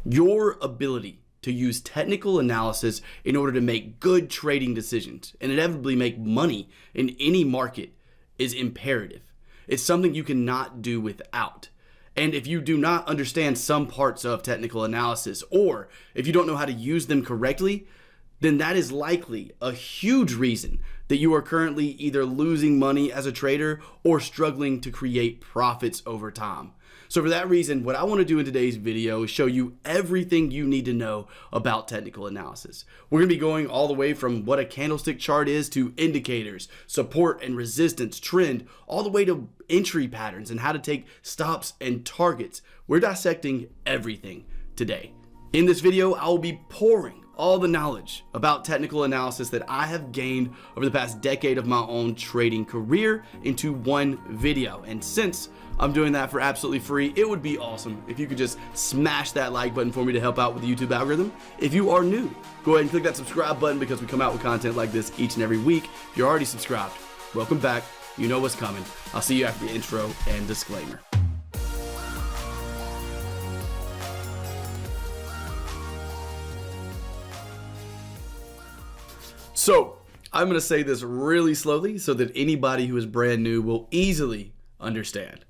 Your ability to use technical analysis in order to make good trading decisions and inevitably make money in any market is imperative. It's something you cannot do without. And if you do not understand some parts of technical analysis, or if you don't know how to use them correctly, then that is likely a huge reason that you are currently either losing money as a trader or struggling to create profits over time. So for that reason, what I want to do in today's video is show you everything you need to know about technical analysis. We're going to be going all the way from what a candlestick chart is to indicators, support and resistance, trend, all the way to entry patterns and how to take stops and targets. We're dissecting everything today. In this video, I will be pouring all the knowledge about technical analysis that I have gained over the past decade of my own trading career into one video. And since I'm doing that for absolutely free, it would be awesome if you could just smash that like button for me to help out with the YouTube algorithm. If you are new, go ahead and click that subscribe button because we come out with content like this each and every week. If you're already subscribed, welcome back. You know what's coming. I'll see you after the intro and disclaimer. So I'm going to say this really slowly so that anybody who is brand new will easily understand.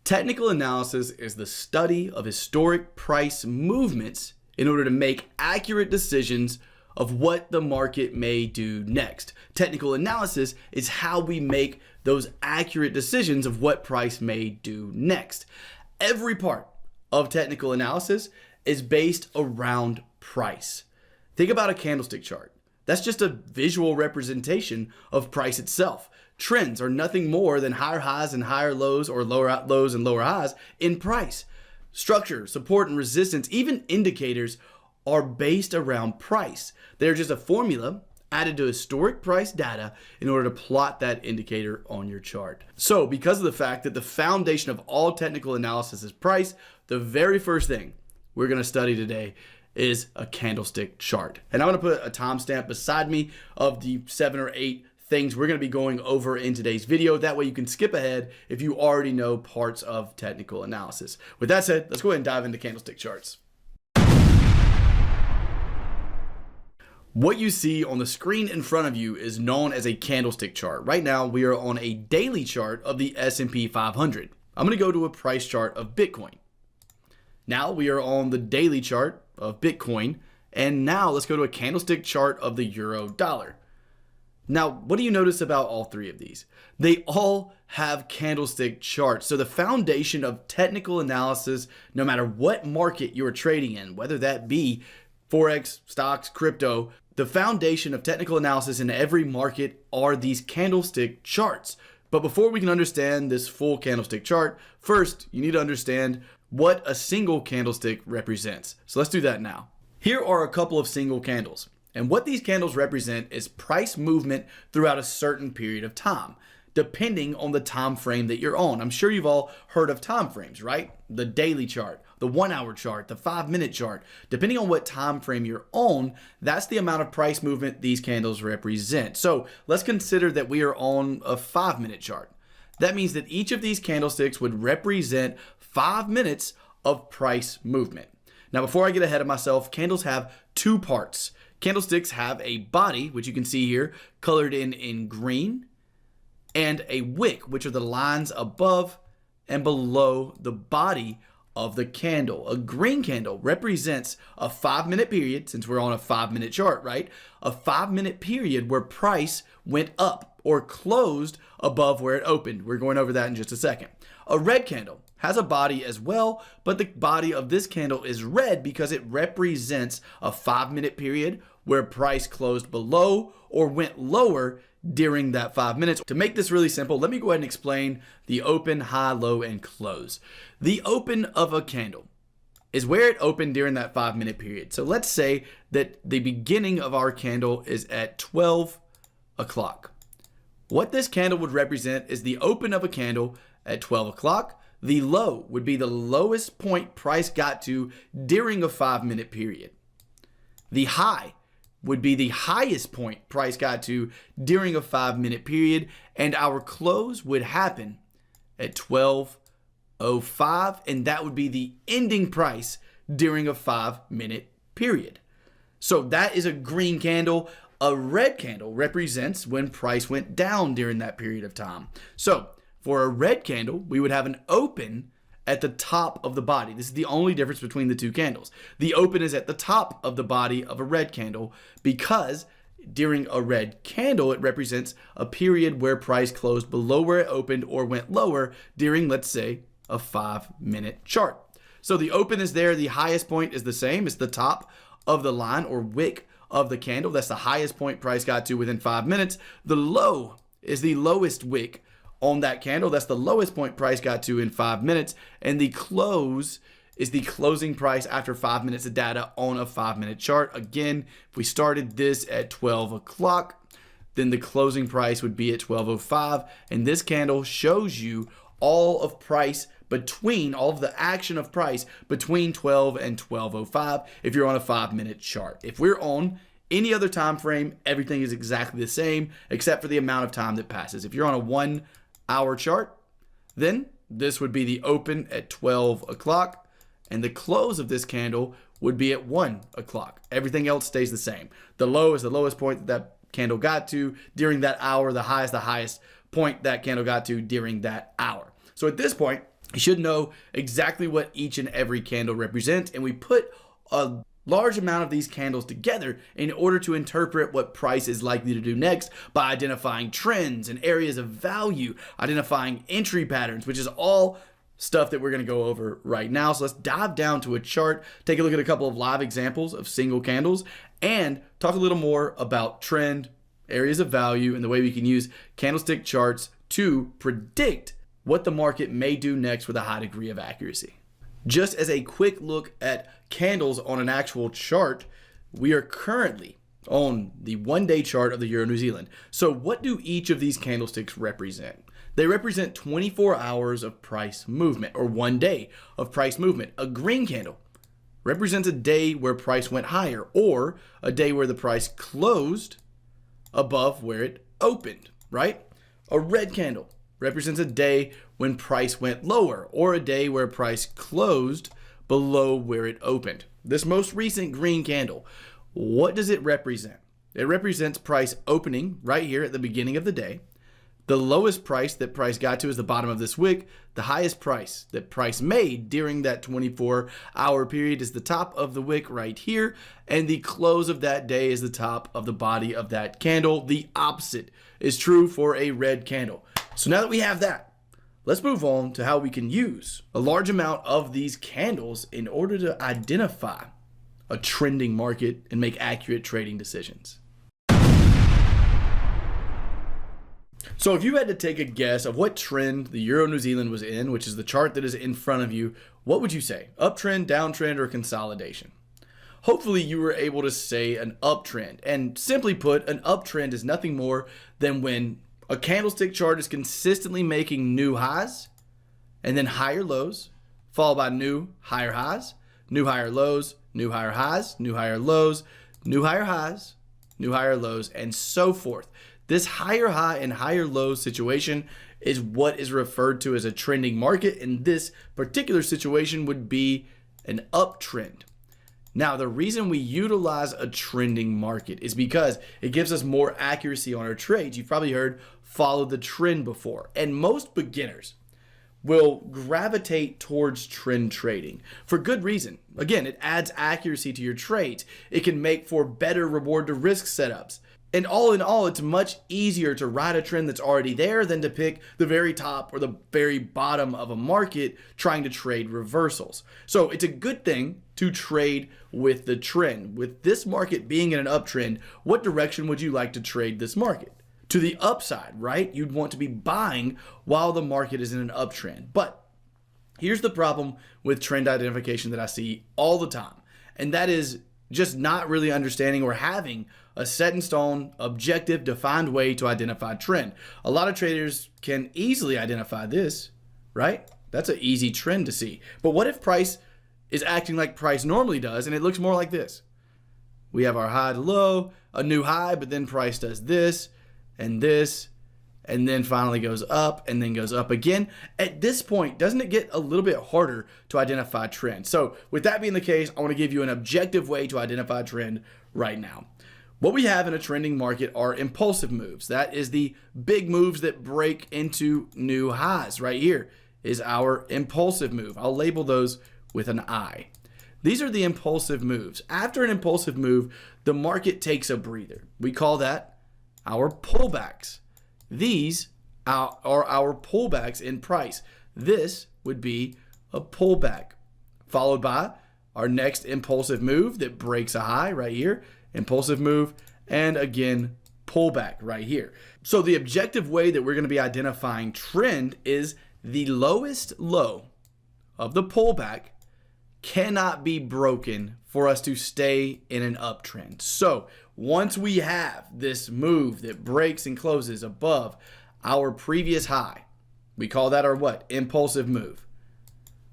Technical analysis is the study of historic price movements in order to make accurate decisions of what the market may do next. Technical analysis is how we make those accurate decisions of what price may do next. Every part of technical analysis is based around price. Think about a candlestick chart. That's just a visual representation of price itself. Trends are nothing more than higher highs and higher lows, or lower lows and lower highs in price. Structure, support, and resistance, even indicators, are based around price. They're just a formula added to historic price data in order to plot that indicator on your chart. So because of the fact that the foundation of all technical analysis is price, the very first thing we're going to study today is a candlestick chart. And I'm going to put a timestamp beside me of the 7 or 8 things we're going to be going over in today's video. That way you can skip ahead if you already know parts of technical analysis. With that said, let's go ahead and dive into candlestick charts. What you see on the screen in front of you is known as a candlestick chart. Right now, we are on a daily chart of the S&P 500. I'm going to go to a price chart of Bitcoin. Now we are on the daily chart of Bitcoin, and now let's go to a candlestick chart of the euro dollar. Now, what do you notice about all three of these? They all have candlestick charts. So the foundation of technical analysis, no matter what market you're trading in, whether that be Forex, stocks, crypto, the foundation of technical analysis in every market are these candlestick charts. But before we can understand this full candlestick chart, first you need to understand what a single candlestick represents. So let's do that now. Here are a couple of single candles. And what these candles represent is price movement throughout a certain period of time, depending on the time frame that you're on. I'm sure you've all heard of time frames, right? The daily chart, the 1 hour chart, the 5-minute chart. Depending on what time frame you're on, that's the amount of price movement these candles represent. So let's consider that we are on a 5-minute chart. That means that each of these candlesticks would represent 5 minutes of price movement. Now, before I get ahead of myself, candles have 2 parts. Candlesticks have a body, which you can see here, colored in green, and a wick, which are the lines above and below the body of the candle. A green candle represents a 5-minute period, since we're on a 5-minute chart, right? A 5-minute period where price went up or closed above where it opened. We're going over that in just a second. A red candle has a body as well, but the body of this candle is red because it represents a 5-minute period where price closed below or went lower during that 5 minutes. To make this really simple, let me go ahead and explain the open, high, low, and close. The open of a candle is where it opened during that 5-minute period. So let's say that the beginning of our candle is at 12 o'clock. What this candle would represent is the open of a candle at 12 o'clock. The low would be the lowest point price got to during a 5-minute period. The high would be the highest point price got to during a 5-minute period, and our close would happen at 12:05, and that would be the ending price during a 5-minute period. So that is a green candle. A red candle represents when price went down during that period of time. So for a red candle, we would have an open at the top of the body. This is the only difference between the two candles. The open is at the top of the body of a red candle because during a red candle, it represents a period where price closed below where it opened or went lower during, let's say, a 5-minute chart. So the open is there. The highest point is the same. It's the top of the line or wick of the candle. That's the highest point price got to within 5 minutes. The low is the lowest wick on that candle. That's the lowest point price got to in 5 minutes. And the close is the closing price after 5 minutes of data on a 5-minute chart. Again, if we started this at 12 o'clock, then the closing price would be at 12:05. And this candle shows you all of price between, all of the action of price between 12 and 12:05 if you're on a 5-minute chart. If we're on any other time frame, everything is exactly the same except for the amount of time that passes. If you're on a 1-hour chart, then this would be the open at 12 o'clock and the close of this candle would be at 1 o'clock. Everything else stays the same. The low is the lowest point that candle got to during that hour. The highest point that candle got to during that hour. So at this point, you should know exactly what each and every candle represents, and we put a large amount of these candles together in order to interpret what price is likely to do next by identifying trends and areas of value, identifying entry patterns, which is all stuff that we're going to go over right now. So let's dive down to a chart, take a look at a couple of live examples of single candles, and talk a little more about trend, areas of value, and the way we can use candlestick charts to predict what the market may do next with a high degree of accuracy. Just as a quick look at candles on an actual chart, we are currently on the 1-day chart of the Euro New Zealand. So what do each of these candlesticks represent? They represent 24 hours of price movement, or 1 day of price movement. A green candle represents a day where price went higher, or a day where the price closed above where it opened, right? A red candle represents a day when price went lower, or a day where price closed below where it opened. This most recent green candle, what does it represent? It represents price opening right here at the beginning of the day. The lowest price that price got to is the bottom of this wick. The highest price that price made during that 24-hour period is the top of the wick right here. And the close of that day is the top of the body of that candle. The opposite is true for a red candle. So now that we have that, let's move on to how we can use a large amount of these candles in order to identify a trending market and make accurate trading decisions. So if you had to take a guess of what trend the Euro New Zealand was in, which is the chart that is in front of you, what would you say? Uptrend, downtrend, or consolidation? Hopefully you were able to say an uptrend. And simply put, an uptrend is nothing more than when a candlestick chart is consistently making new highs and then higher lows, followed by new higher highs, new higher lows, new higher highs, new higher lows, new higher highs, new higher lows, and so forth. This higher high and higher low situation is what is referred to as a trending market. In this particular situation would be an uptrend. Now, the reason we utilize a trending market is because it gives us more accuracy on our trades. You've probably heard follow the trend before, and most beginners will gravitate towards trend trading for good reason. Again, it adds accuracy to your trades. It can make for better reward to risk setups. And all in all, it's much easier to ride a trend that's already there than to pick the very top or the very bottom of a market trying to trade reversals. So it's a good thing to trade with the trend. With this market being in an uptrend, what direction would you like to trade this market? To the upside, right? You'd want to be buying while the market is in an uptrend. But here's the problem with trend identification that I see all the time, and that is just not really understanding or having a set in stone, objective, defined way to identify trend. A lot of traders can easily identify this, right? That's an easy trend to see. But what if price is acting like price normally does and it looks more like this? We have our high to low, a new high, but then price does this and this and then finally goes up and then goes up again. At this point, doesn't it get a little bit harder to identify trend? So with that being the case, I want to give you an objective way to identify trend right now. What we have in a trending market are impulsive moves. That is the big moves that break into new highs. Right here is our impulsive move. I'll label those with an I. These are the impulsive moves. After an impulsive move, the market takes a breather. We call that our pullbacks. These are our pullbacks in price. This would be a pullback, followed by our next impulsive move that breaks a high right here, impulsive move, and again, pullback right here. So the objective way that we're going to be identifying trend is the lowest low of the pullback cannot be broken for us to stay in an uptrend. So once we have this move that breaks and closes above our previous high, we call that our what? Impulsive move.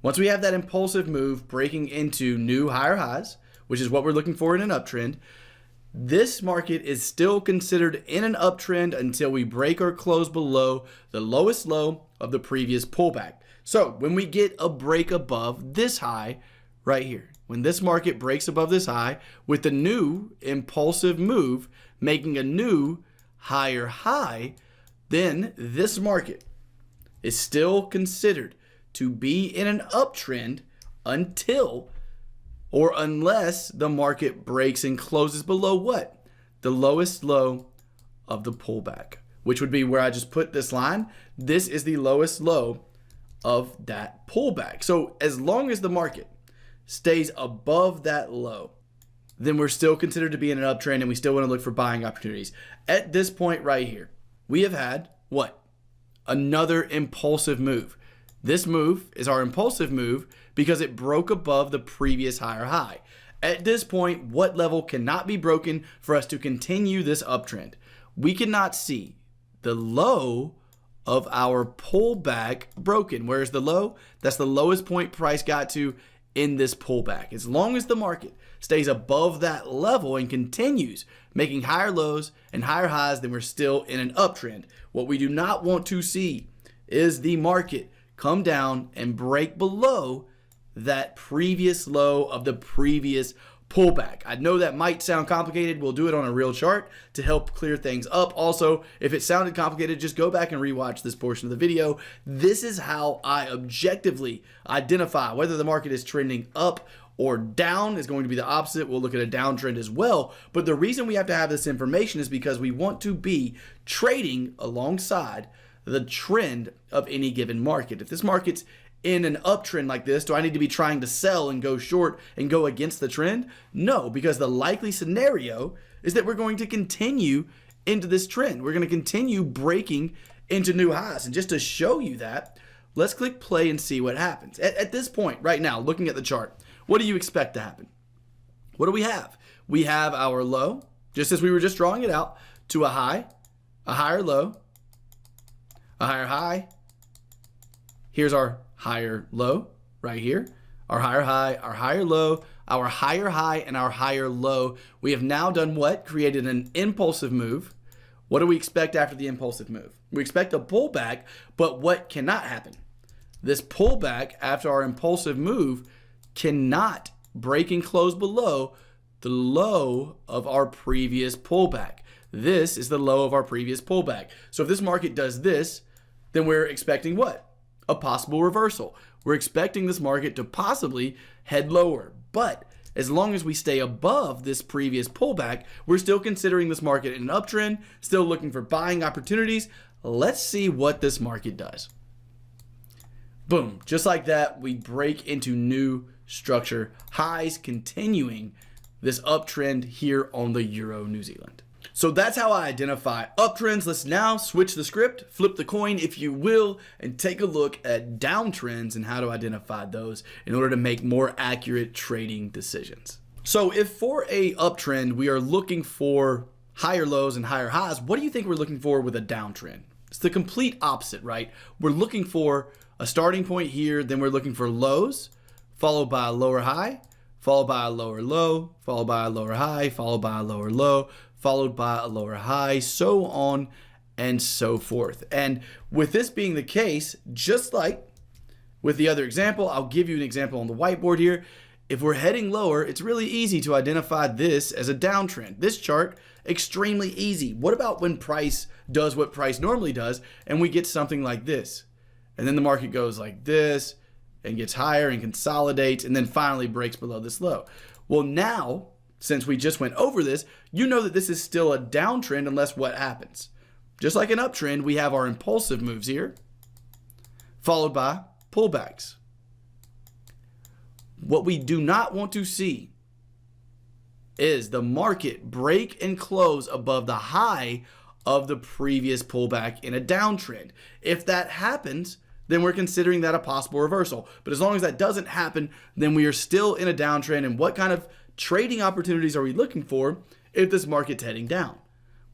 Once we have that impulsive move breaking into new higher highs, which is what we're looking for in an uptrend, this market is still considered in an uptrend until we break or close below the lowest low of the previous pullback. So when we get a break above this high right here, when this market breaks above this high with the new impulsive move making a new higher high, then this market is still considered to be in an uptrend until or unless the market breaks and closes below what? The lowest low of the pullback, which would be where I just put this line. This is the lowest low of that pullback. So as long as the market stays above that low, then we're still considered to be in an uptrend and we still want to look for buying opportunities. At this point right here, we have had what? Another impulsive move. This move is our impulsive move because it broke above the previous higher high. At this point, what level cannot be broken for us to continue this uptrend? We cannot see the low of our pullback broken. Where's the low? That's the lowest point price got to in this pullback. As long as the market stays above that level and continues making higher lows and higher highs, then we're still in an uptrend. What we do not want to see is the market come down and break below that previous low of the previous pullback. I know that might sound complicated. We'll do it on a real chart to help clear things up. Also, if it sounded complicated, just go back and rewatch this portion of the video. This is how I objectively identify whether the market is trending up or down. Is going to be the opposite. We'll look at a downtrend as well. But the reason we have to have this information is because we want to be trading alongside the trend of any given market. If this market's in an uptrend like this, do I need to be trying to sell and go short and go against the trend? No, because the likely scenario is that we're going to continue into this trend. We're going to continue breaking into new highs. And just to show you that, let's click play and see what happens. At this point right now, looking at the chart, what do you expect to happen? What do we have? We have our low, just as we were just drawing it out, to a high, a higher low, a higher high. Here's our higher low right here, our higher high, our higher low, our higher high, and our higher low. We have now done what? Created an impulsive move. What do we expect after the impulsive move? We expect a pullback, but what cannot happen? This pullback after our impulsive move cannot break and close below the low of our previous pullback. This is the low of our previous pullback. So if this market does this, then we're expecting what? A possible reversal. We're expecting this market to possibly head lower. But as long as we stay above this previous pullback, we're still considering this market in an uptrend, still looking for buying opportunities. Let's see what this market does. Boom, just like that, we break into new structure highs, continuing this uptrend here on the Euro New Zealand. So that's how I identify uptrends. Let's now switch the script, flip the coin if you will, and take a look at downtrends and how to identify those in order to make more accurate trading decisions. So if for a uptrend we are looking for higher lows and higher highs, what do you think we're looking for with a downtrend? It's the complete opposite, right? We're looking for a starting point here, then we're looking for lows, followed by a lower high, followed by a lower low, followed by a lower high, followed by a lower low, followed by a lower high, so on and so forth. And with this being the case, just like with the other example, I'll give you an example on the whiteboard here. If we're heading lower, it's really easy to identify this as a downtrend. This chart, extremely easy. What about when price does what price normally does and we get something like this? And then the market goes like this and gets higher and consolidates and then finally breaks below this low. Well, now, since we just went over this, you know that this is still a downtrend unless what happens? Just like an uptrend, we have our impulsive moves here, followed by pullbacks. What we do not want to see is the market break and close above the high of the previous pullback in a downtrend. If that happens, then we're considering that a possible reversal. But as long as that doesn't happen, then we are still in a downtrend. And what kind of trading opportunities are we looking for if this market's heading down?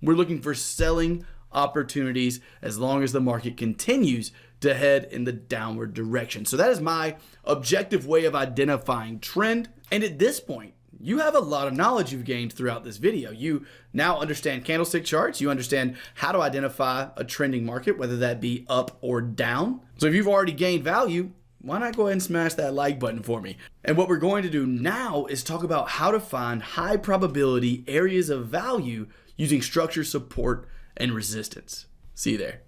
We're looking for selling opportunities as long as the market continues to head in the downward direction. So that is my objective way of identifying trend. And at this point, you have a lot of knowledge you've gained throughout this video. You now understand candlestick charts. You understand how to identify a trending market, whether that be up or down. So if you've already gained value, why not go ahead and smash that like button for me? And what we're going to do now is talk about how to find high probability areas of value using structure, support, and resistance. See you there.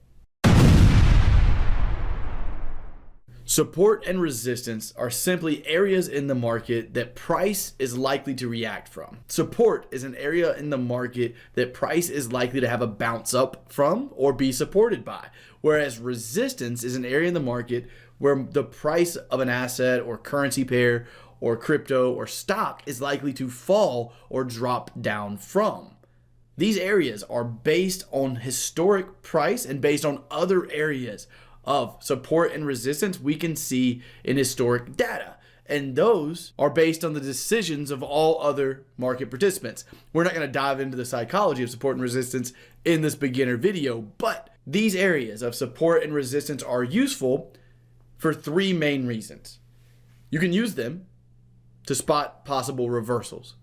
Support and resistance are simply areas in the market that price is likely to react from. Support is an area in the market that price is likely to have a bounce up from or be supported by, whereas resistance is an area in the market where the price of an asset or currency pair or crypto or stock is likely to fall or drop down from. These areas are based on historic price and based on other areas of support and resistance we can see in historic data. And those are based on the decisions of all other market participants. We're not going to dive into the psychology of support and resistance in this beginner video, but these areas of support and resistance are useful for three main reasons. You can use them to spot possible reversals.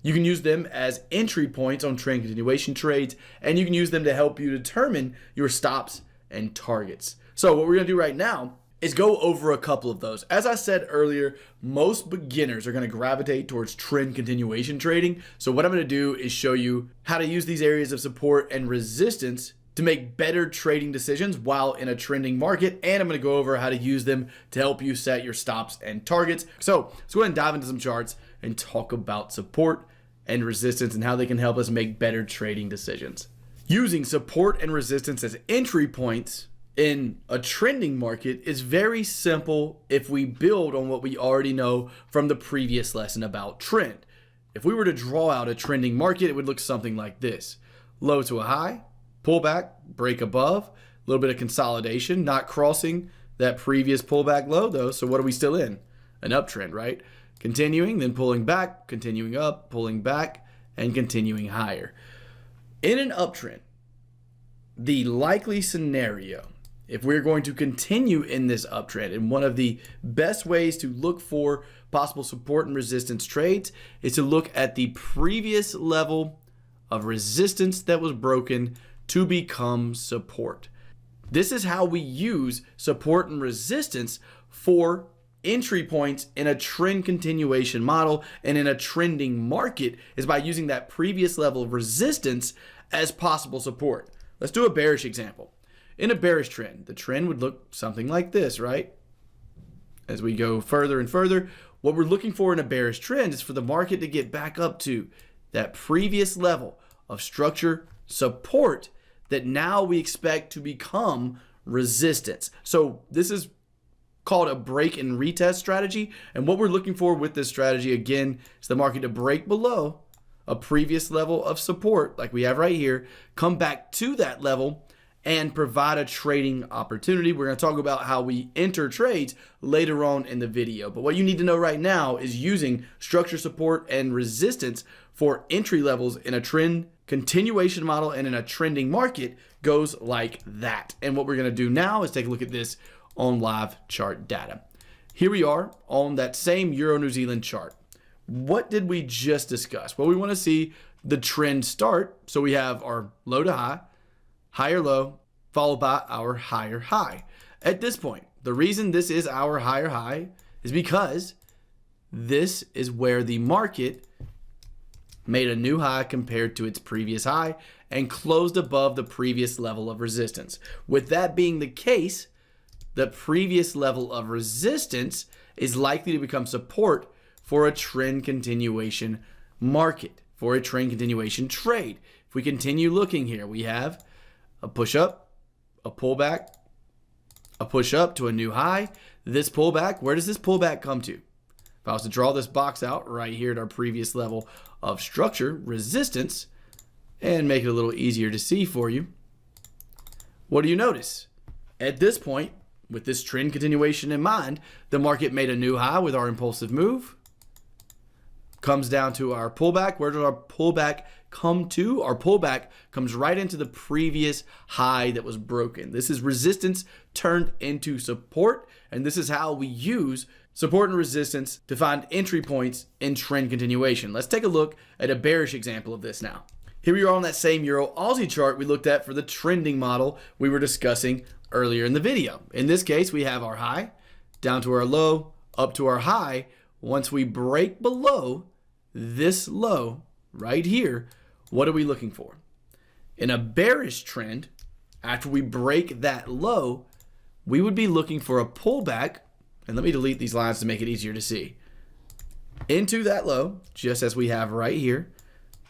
You can use them as entry points on trend continuation trades, and you can use them to help you determine your stops and targets. So what we're going to do right now is go over a couple of those. As I said earlier, most beginners are going to gravitate towards trend continuation trading. So what I'm going to do is show you how to use these areas of support and resistance to make better trading decisions while in a trending market. And I'm going to go over how to use them to help you set your stops and targets. So let's go ahead and dive into some charts and talk about support and resistance and how they can help us make better trading decisions. Using support and resistance as entry points in a trending market is very simple if we build on what we already know from the previous lesson about trend. If we were to draw out a trending market, it would look something like this. Low to a high, pullback, break above, a little bit of consolidation, not crossing that previous pullback low though. So what are we still in? An uptrend, right? Continuing, then pulling back, continuing up, pulling back, and continuing higher. In an uptrend, the likely scenario, if we're going to continue in this uptrend, and one of the best ways to look for possible support and resistance trades is to look at the previous level of resistance that was broken to become support. This is how we use support and resistance for entry points in a trend continuation model and in a trending market is by using that previous level of resistance as possible support. Let's do a bearish example. In a bearish trend, the trend would look something like this, right? As we go further and further, what we're looking for in a bearish trend is for the market to get back up to that previous level of structure support that now we expect to become resistance. So this is called a break and retest strategy. And what we're looking for with this strategy, again, is the market to break below a previous level of support like we have right here, come back to that level, and provide a trading opportunity. We're going to talk about how we enter trades later on in the video. But what you need to know right now is using structure, support, and resistance for entry levels in a trend continuation model and in a trending market goes like that. And what we're going to do now is take a look at this on live chart data. Here we are on that same Euro New Zealand chart. What did we just discuss? Well, we want to see the trend start. So we have our low to high, higher low, followed by our higher high. At this point, the reason this is our higher high is because this is where the market made a new high compared to its previous high and closed above the previous level of resistance. With that being the case, the previous level of resistance is likely to become support for a trend continuation market, for a trend continuation trade. If we continue looking here, we have a push up, a pullback, a push up to a new high. This pullback, where does this pullback come to? If I was to draw this box out right here at our previous level of structure, resistance, and make it a little easier to see for you, what do you notice? At this point, with this trend continuation in mind, the market made a new high with our impulsive move, comes down to our pullback. Where does our pullback come to? Our pullback comes right into the previous high that was broken. This is resistance turned into support, and this is how we use support and resistance to find entry points in trend continuation. Let's take a look at a bearish example of this now. Here we are on that same Euro-Aussie chart we looked at for the trending model we were discussing earlier in the video. In this case, we have our high, down to our low, up to our high. Once we break below this low right here, what are we looking for? In a bearish trend, after we break that low, we would be looking for a pullback, and let me delete these lines to make it easier to see, into that low, just as we have right here,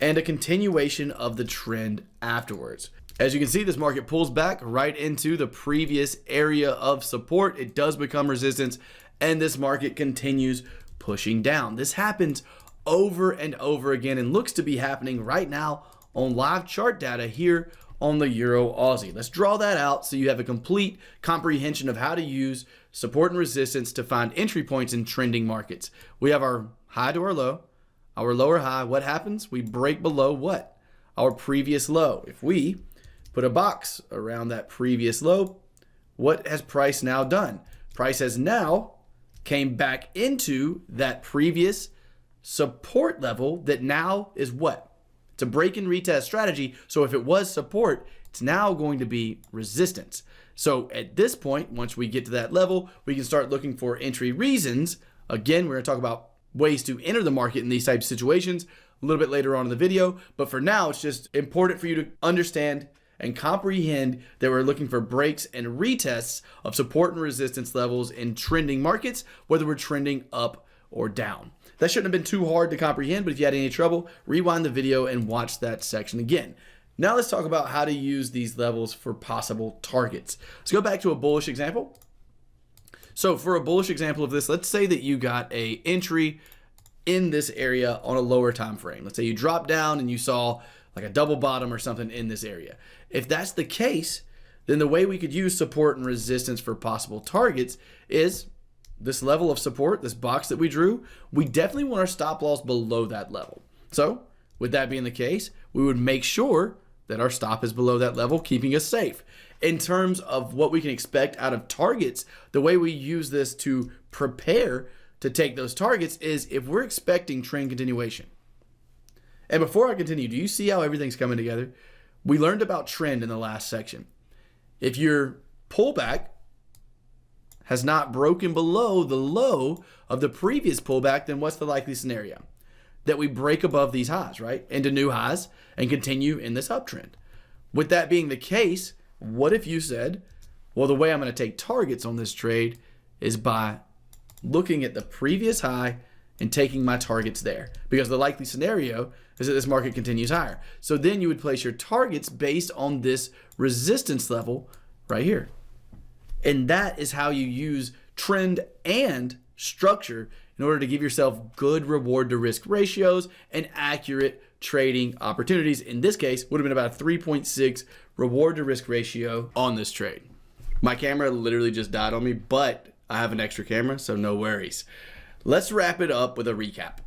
and a continuation of the trend afterwards. As you can see, this market pulls back right into the previous area of support. It does become resistance, and this market continues pushing down. This happens over and over again and looks to be happening right now on live chart data here on the Euro-Aussie. Let's draw that out so you have a complete comprehension of how to use support and resistance to find entry points in trending markets. We have our high to our low, our lower high. What happens? We break below what? Our previous low. If we put a box around that previous low, what has price now done? Price has now came back into that previous support level that now is what? It's a break and retest strategy. So if it was support, it's now going to be resistance. So at this point, once we get to that level, we can start looking for entry reasons. Again, we're going to talk about ways to enter the market in these types of situations a little bit later on in the video. But for now, it's just important for you to understand and comprehend that we're looking for breaks and retests of support and resistance levels in trending markets, whether we're trending up or down. That shouldn't have been too hard to comprehend, but if you had any trouble, rewind the video and watch that section again. Now let's talk about how to use these levels for possible targets. Let's go back to a bullish example. So for a bullish example of this, let's say that you got a entry in this area on a lower time frame. Let's say you dropped down and you saw like a double bottom or something in this area. If that's the case, then the way we could use support and resistance for possible targets is this level of support, this box that we drew. We definitely want our stop loss below that level. So with that being the case, we would make sure that our stop is below that level, keeping us safe. In terms of what we can expect out of targets, the way we use this to prepare to take those targets is if we're expecting trend continuation. And before I continue, do you see how everything's coming together? We learned about trend in the last section. If your pullback has not broken below the low of the previous pullback, then what's the likely scenario? That we break above these highs, right? Into new highs and continue in this uptrend. With that being the case, what if you said, well, the way I'm going to take targets on this trade is by looking at the previous high and taking my targets there, because the likely scenario is that this market continues higher. So then you would place your targets based on this resistance level right here. And that is how you use trend and structure in order to give yourself good reward to risk ratios and accurate trading opportunities. In this case, would have been about a 3.6 reward to risk ratio on this trade. My camera literally just died on me, but I have an extra camera, so no worries. Let's wrap it up with a recap.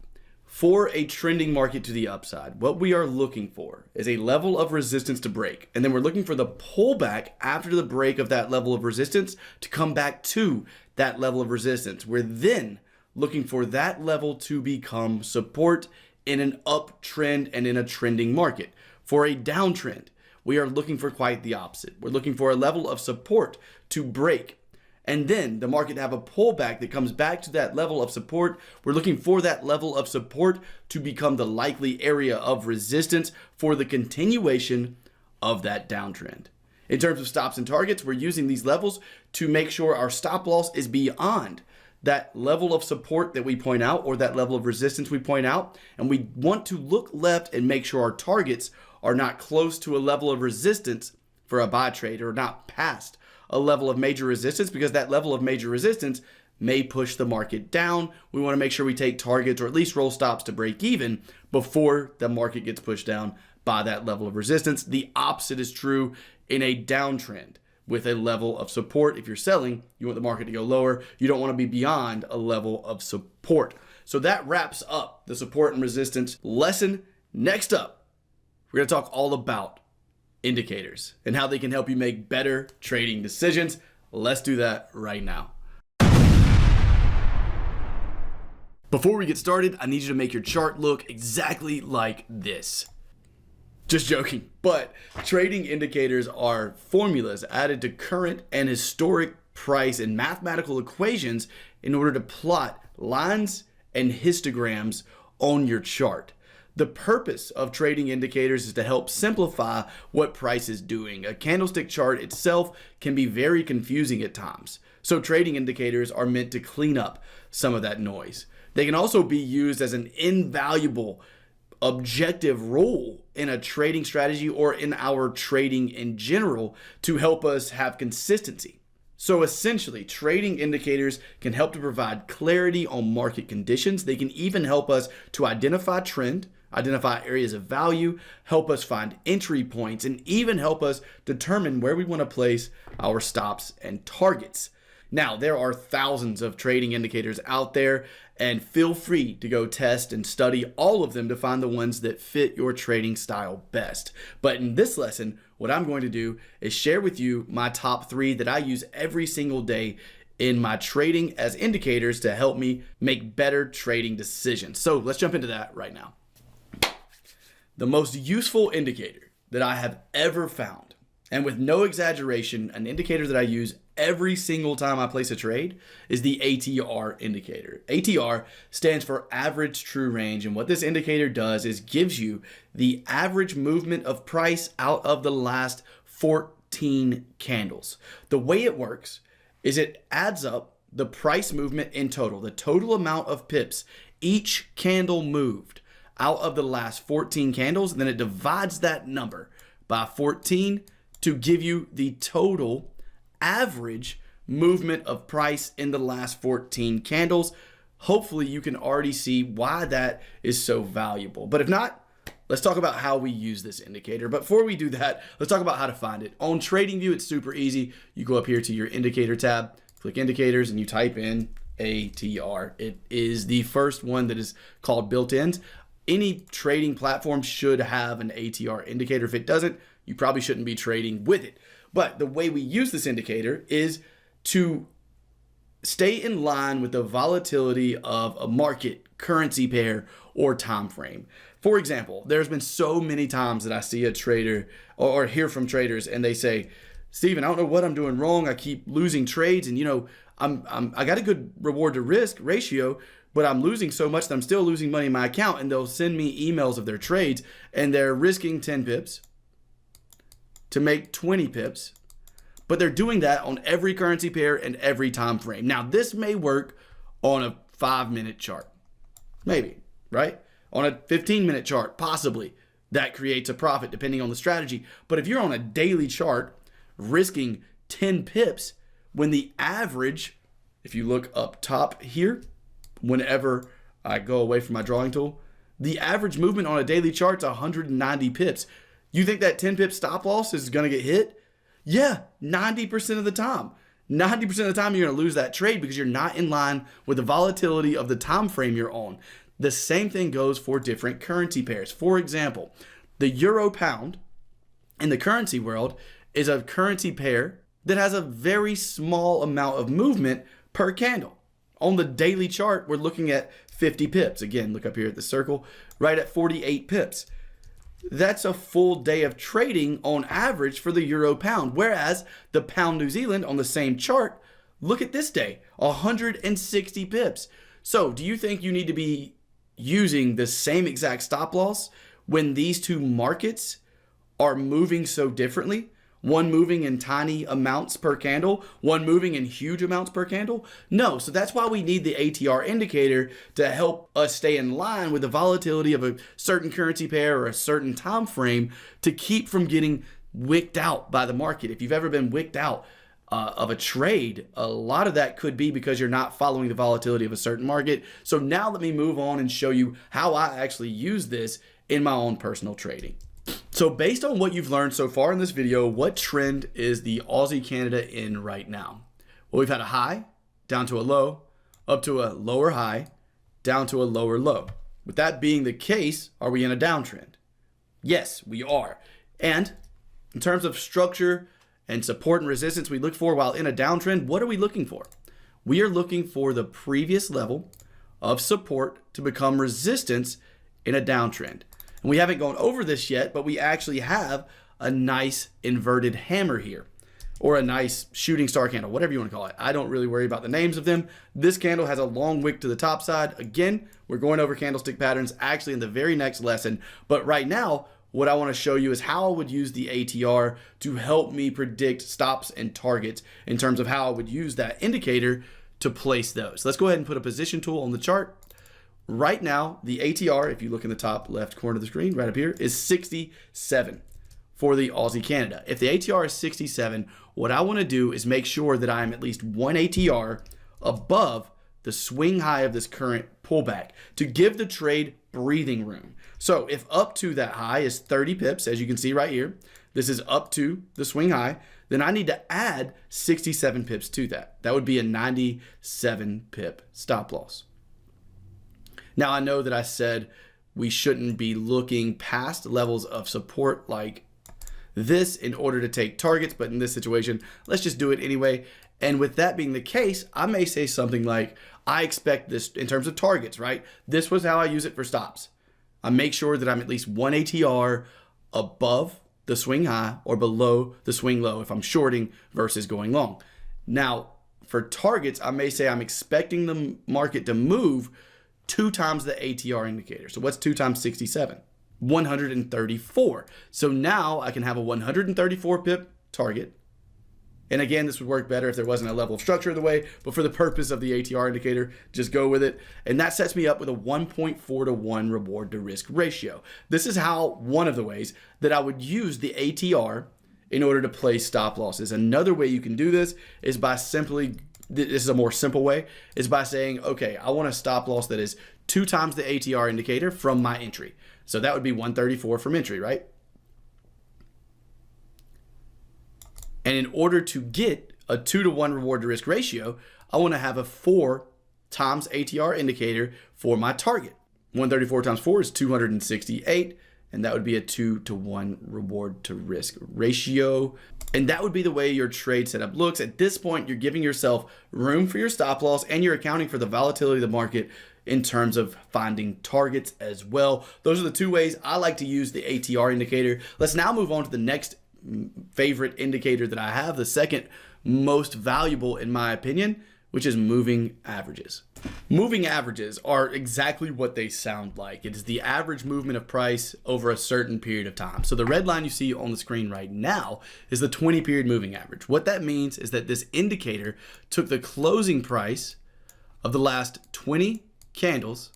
For a trending market to the upside, what we are looking for is a level of resistance to break. And then we're looking for the pullback after the break of that level of resistance to come back to that level of resistance. We're then looking for that level to become support in an uptrend and in a trending market. For a downtrend, we are looking for quite the opposite. We're looking for a level of support to break, and then the market to have a pullback that comes back to that level of support. We're looking for that level of support to become the likely area of resistance for the continuation of that downtrend. In terms of stops and targets, we're using these levels to make sure our stop loss is beyond that level of support that we point out or that level of resistance we point out. And we want to look left and make sure our targets are not close to a level of resistance for a buy trade, or not past a level of major resistance, because that level of major resistance may push the market down. We want to make sure we take targets or at least roll stops to break even before the market gets pushed down by that level of resistance. The opposite is true in a downtrend with a level of support. If you're selling, you want the market to go lower. You don't want to be beyond a level of support. So that wraps up the support and resistance lesson. Next up, we're going to talk all about indicators and how they can help you make better trading decisions. Let's do that right now. Before we get started, I need you to make your chart look exactly like this. Just joking, but trading indicators are formulas added to current and historic price and mathematical equations in order to plot lines and histograms on your chart. The purpose of trading indicators is to help simplify what price is doing. A candlestick chart itself can be very confusing at times. So trading indicators are meant to clean up some of that noise. They can also be used as an invaluable objective role in a trading strategy or in our trading in general to help us have consistency. So essentially, trading indicators can help to provide clarity on market conditions. They can even help us to identify trend, identify areas of value, help us find entry points, and even help us determine where we want to place our stops and targets. Now, there are thousands of trading indicators out there, and feel free to go test and study all of them to find the ones that fit your trading style best. But in this lesson, what I'm going to do is share with you my top 3 that I use every single day in my trading as indicators to help me make better trading decisions. So let's jump into that right now. The most useful indicator that I have ever found, and with no exaggeration, an indicator that I use every single time I place a trade, is the ATR indicator. ATR stands for average true range, and what this indicator does is gives you the average movement of price out of the last 14 candles. The way it works is it adds up the price movement in total, the total amount of pips each candle moved out of the last 14 candles, and then it divides that number by 14 to give you the total average movement of price in the last 14 candles. Hopefully you can already see why that is so valuable. But if not, let's talk about how we use this indicator. But before we do that, let's talk about how to find it. On TradingView, it's super easy. You go up here to your indicator tab, click indicators, and you type in ATR. It is the first one that is called built-ins. Any trading platform should have an ATR indicator. If it doesn't, you probably shouldn't be trading with it. But the way we use this indicator is to stay in line with the volatility of a market, currency pair, or time frame. For example, there's been so many times that I see a trader or hear from traders and they say, Steven, I don't know what I'm doing wrong. I keep losing trades, and I got a good reward to risk ratio, but I'm losing so much that I'm still losing money in my account. And they'll send me emails of their trades, and they're risking 10 pips to make 20 pips, but they're doing that on every currency pair and every time frame. Now, this may work on a 5-minute chart, maybe, right? On a 15-minute chart, possibly, that creates a profit depending on the strategy. But if you're on a daily chart risking 10 pips, when the average, if you look up top here, whenever I go away from my drawing tool, the average movement on a daily chart is 190 pips. You think that 10 pip stop loss is going to get hit? Yeah, 90% of the time. 90% of the time you're going to lose that trade because you're not in line with the volatility of the time frame you're on. The same thing goes for different currency pairs. For example, the euro pound in the currency world is a currency pair that has a very small amount of movement per candle. On the daily chart, we're looking at 50 pips. Again, look up here at the circle, right at 48 pips. that's a full day of trading on average for the euro pound. Whereas the pound New Zealand on the same chart, look at this day, 160 pips. So do you think you need to be using the same exact stop loss when these two markets are moving so differently? One moving in tiny amounts per candle, one moving in huge amounts per candle? No, so that's why we need the ATR indicator to help us stay in line with the volatility of a certain currency pair or a certain time frame to keep from getting wicked out by the market. If you've ever been wicked out of a trade, a lot of that could be because you're not following the volatility of a certain market. So now let me move on and show you how I actually use this in my own personal trading. So based on what you've learned so far in this video, what trend is the Aussie Canada in right now? Well, we've had a high, down to a low, up to a lower high, down to a lower low. With that being the case, are we in a downtrend? Yes, we are. And in terms of structure and support and resistance we look for while in a downtrend, what are we looking for? We are looking for the previous level of support to become resistance in a downtrend. And we haven't gone over this yet, but we actually have a nice inverted hammer here, or a nice shooting star candle, whatever you want to call it. I don't really worry about the names of them. This candle has a long wick to the top side. Again, we're going over candlestick patterns actually in the very next lesson. But right now, what I want to show you is how I would use the ATR to help me predict stops and targets in terms of how I would use that indicator to place those. Let's go ahead and put a position tool on the chart. Right now, the ATR, if you look in the top left corner of the screen, right up here, is 67 for the Aussie Canada. If the ATR is 67, what I want to do is make sure that I'm at least one ATR above the swing high of this current pullback to give the trade breathing room. So if up to that high is 30 pips, as you can see right here, this is up to the swing high, then I need to add 67 pips to that. That would be a 97 pip stop loss. Now, I know that I said we shouldn't be looking past levels of support like this in order to take targets, but in this situation, let's just do it anyway. And with that being the case, I may say something like, I expect this in terms of targets, right? This was how I use it for stops. I make sure that I'm at least one ATR above the swing high or below the swing low if I'm shorting versus going long. Now, for targets, I may say I'm expecting the market to move 2 times the ATR indicator. So what's 2 times 67? 134. So now I can have a 134 pip target. And again, this would work better if there wasn't a level of structure in the way, but for the purpose of the ATR indicator, just go with it. And that sets me up with a 1.4 to 1 reward to risk ratio. This is how one of the ways that I would use the ATR in order to place stop losses. Another way you can do this is by simply, this is a more simple way, is by saying, okay, I want a stop loss that is 2 times the ATR indicator from my entry. So that would be 134 from entry, right? And in order to get a 2 to 1 reward to risk ratio, I want to have a 4 times ATR indicator for my target. 134 times 4 is 268. And that would be a 2 to 1 reward to risk ratio. And that would be the way your trade setup looks. At this point, you're giving yourself room for your stop loss and you're accounting for the volatility of the market in terms of finding targets as well. Those are the 2 ways I like to use the ATR indicator. Let's now move on to the next favorite indicator that I have, the second most valuable in my opinion, which is moving averages. Moving averages are exactly what they sound like. It is the average movement of price over a certain period of time. So the red line you see on the screen right now is the 20-period moving average. What that means is that this indicator took the closing price of the last 20 candles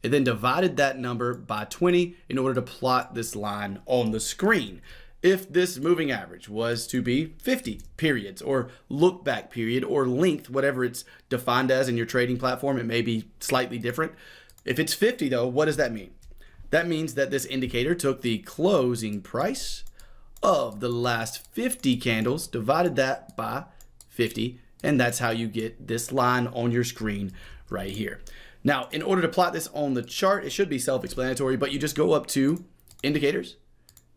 and then divided that number by 20 in order to plot this line on the screen. If this moving average was to be 50 periods or look back period or length, whatever it's defined as in your trading platform, it may be slightly different. If it's 50 though, what does that mean? That means that this indicator took the closing price of the last 50 candles, divided that by 50, and that's how you get this line on your screen right here. Now, in order to plot this on the chart, it should be self-explanatory, but you just go up to indicators.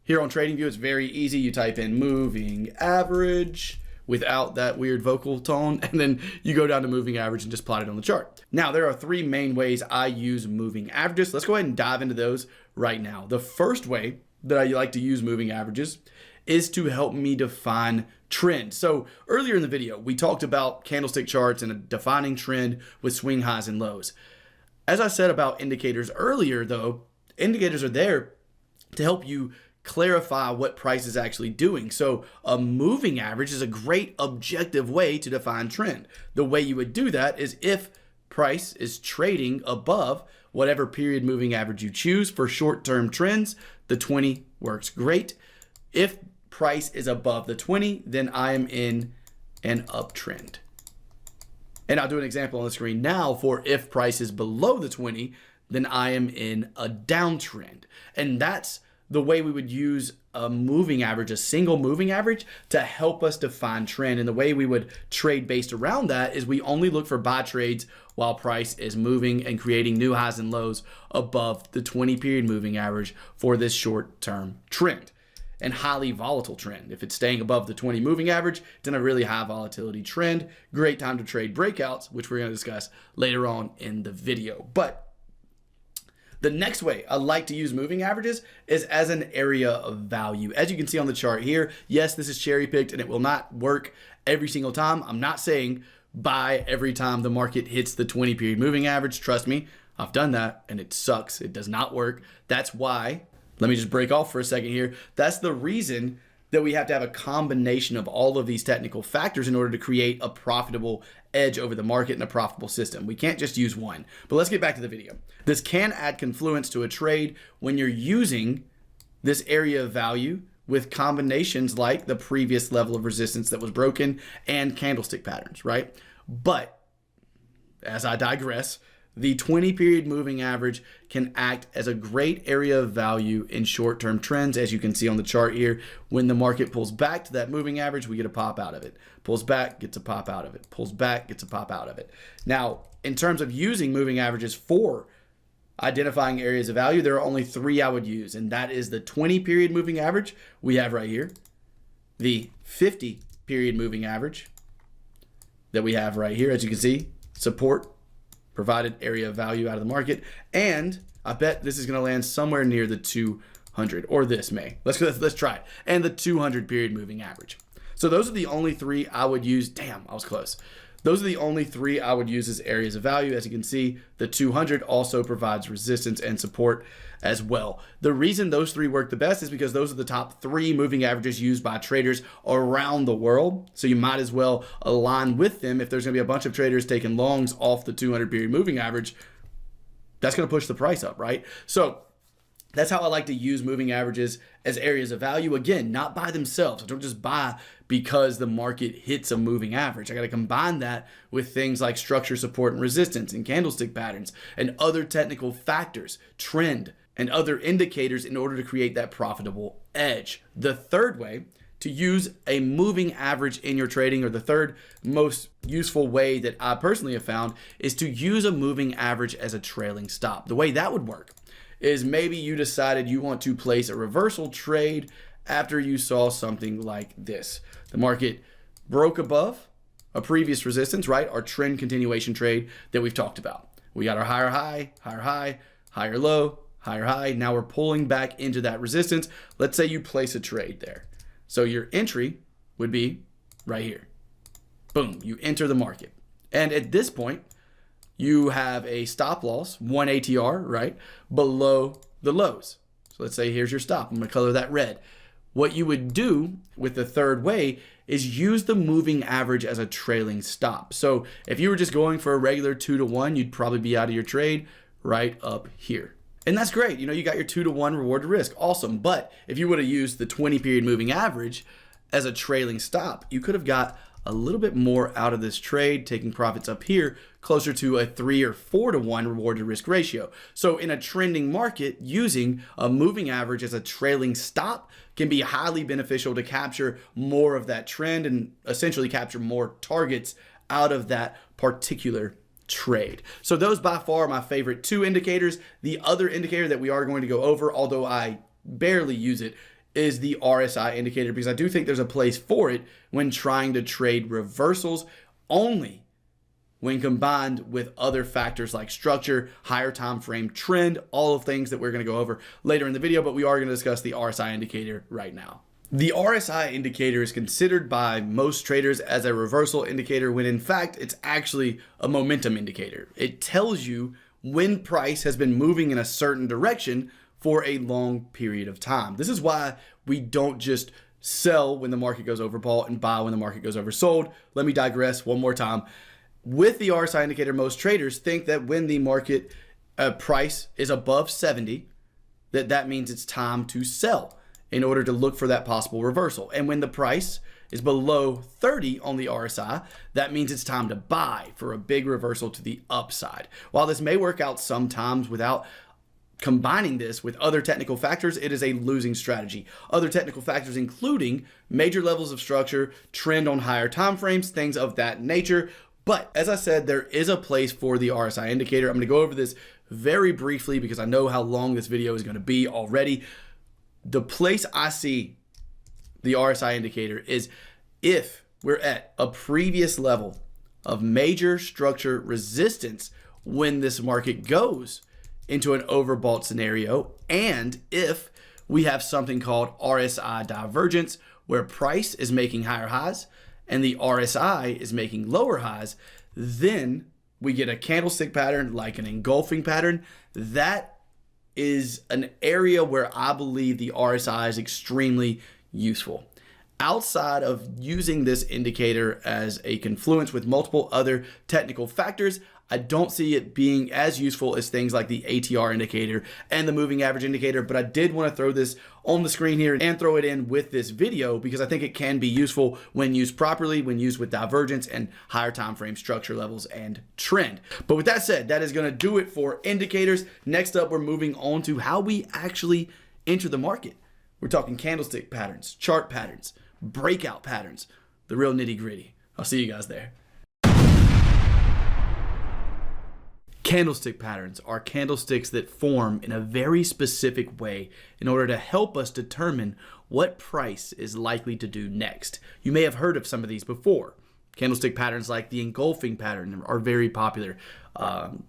Here on TradingView, it's very easy. You type in moving average, without that weird vocal tone, and then you go down to moving average and just plot it on the chart. Now, there are three main ways I use moving averages. Let's go ahead and dive into those right now. The first way that I like to use moving averages is to help me define trend. So earlier in the video, we talked about candlestick charts and a defining trend with swing highs and lows. As I said about indicators earlier, though, indicators are there to help you clarify what price is actually doing. So a moving average is a great objective way to define trend. The way you would do that is if price is trading above whatever period moving average you choose. For short-term trends, the 20 works great. If price is above the 20, then I am in an uptrend. And I'll do an example on the screen now for if price is below the 20, then I am in a downtrend. And that's the way we would use a moving average, a single moving average, to help us define trend. And the way we would trade based around that is we only look for buy trades while price is moving and creating new highs and lows above the 20 period moving average for this short-term trend and highly volatile trend. If it's staying above the 20 moving average, it's in a really high volatility trend. Great time to trade breakouts, which we're going to discuss later on in the video. But the next way I like to use moving averages is as an area of value. As you can see on the chart here, yes, this is cherry picked and it will not work every single time. I'm not saying buy every time the market hits the 20 period moving average. Trust me, I've done that and it sucks. It does not work. That's why, let me just break off for a second here. That's the reason that we have to have a combination of all of these technical factors in order to create a profitable edge over the market and a profitable system. We can't just use one. But let's get back to the video. This can add confluence to a trade when you're using this area of value with combinations like the previous level of resistance that was broken and candlestick patterns, right? But as I digress, the 20 period moving average can act as a great area of value in short-term trends. As you can see on the chart here, when the market pulls back to that moving average, we get a pop out of it. Pulls back, gets a pop out of it. Pulls back, gets a pop out of it. Now, in terms of using moving averages for identifying areas of value, there are only three I would use, and that is the 20 period moving average we have right here, the 50 period moving average that we have right here, as you can see, support, provided area of value out of the market, and I bet this is going to land somewhere near the 200, or this may. Let's try it. And the 200 period moving average. So those are the only three I would use. Damn, I was close. Those are the only three I would use as areas of value. As you can see, the 200 also provides resistance and support as well. The reason those three work the best is because those are the top three moving averages used by traders around the world. So you might as well align with them. If there's going to be a bunch of traders taking longs off the 200 period moving average, that's going to push the price up, right? So that's how I like to use moving averages as areas of value. Again, not by themselves. I don't just buy because the market hits a moving average. I got to combine that with things like structure, support, and resistance, and candlestick patterns, and other technical factors, trend, and other indicators in order to create that profitable edge. The third way to use a moving average in your trading, or the third most useful way that I personally have found, is to use a moving average as a trailing stop. The way that would work is maybe you decided you want to place a reversal trade after you saw something like this. The market broke above a previous resistance, right? Our trend continuation trade that we've talked about. We got our higher high, higher low, higher high. Now we're pulling back into that resistance. Let's say you place a trade there. So your entry would be right here. Boom, you enter the market. And at this point, you have a stop loss, 1 ATR, right, below the lows. So let's say here's your stop. I'm going to color that red. What you would do with the third way is use the moving average as a trailing stop. So if you were just going for a regular 2-to-1, you'd probably be out of your trade right up here. And that's great. You know, you got your 2-to-1 reward to risk. Awesome. But if you would have used the 20 period moving average as a trailing stop, you could have got a little bit more out of this trade, taking profits up here closer to a 3 or 4-to-1 reward to risk ratio. So in a trending market, using a moving average as a trailing stop can be highly beneficial to capture more of that trend and essentially capture more targets out of that particular trade. So those by far are my favorite two indicators. The other indicator that we are going to go over, although I barely use it, is the RSI indicator, because I do think there's a place for it when trying to trade reversals, only when combined with other factors like structure, higher time frame, trend, all of things that we're going to go over later in the video, but we are going to discuss the RSI indicator right now. The RSI indicator is considered by most traders as a reversal indicator when in fact it's actually a momentum indicator. It tells you when price has been moving in a certain direction for a long period of time. This is why we don't just sell when the market goes overbought and buy when the market goes oversold. Let me digress one more time. With the RSI indicator, most traders think that when the market price is above 70, that means it's time to sell in order to look for that possible reversal. And when the price is below 30 on the RSI, that means it's time to buy for a big reversal to the upside. While this may work out sometimes without combining this with other technical factors, it is a losing strategy. Other technical factors including major levels of structure, trend on higher time frames, things of that nature. But as I said, there is a place for the RSI indicator. I'm going to go over this very briefly because I know how long this video is going to be already. The place I see the RSI indicator is if we're at a previous level of major structure resistance when this market goes into an overbought scenario, and if we have something called RSI divergence where price is making higher highs and the RSI is making lower highs, then we get a candlestick pattern like an engulfing pattern. That is an area where I believe the RSI is extremely useful. Outside of using this indicator as a confluence with multiple other technical factors, I don't see it being as useful as things like the ATR indicator and the moving average indicator, but I did want to throw this on the screen here and throw it in with this video because I think it can be useful when used properly, when used with divergence and higher time frame structure levels and trend. But with that said, that is going to do it for indicators. Next up, we're moving on to how we actually enter the market. We're talking candlestick patterns, chart patterns, breakout patterns, the real nitty gritty. I'll see you guys there. Candlestick patterns are candlesticks that form in a very specific way in order to help us determine what price is likely to do next. You may have heard of some of these before. Candlestick patterns like the engulfing pattern are very popular.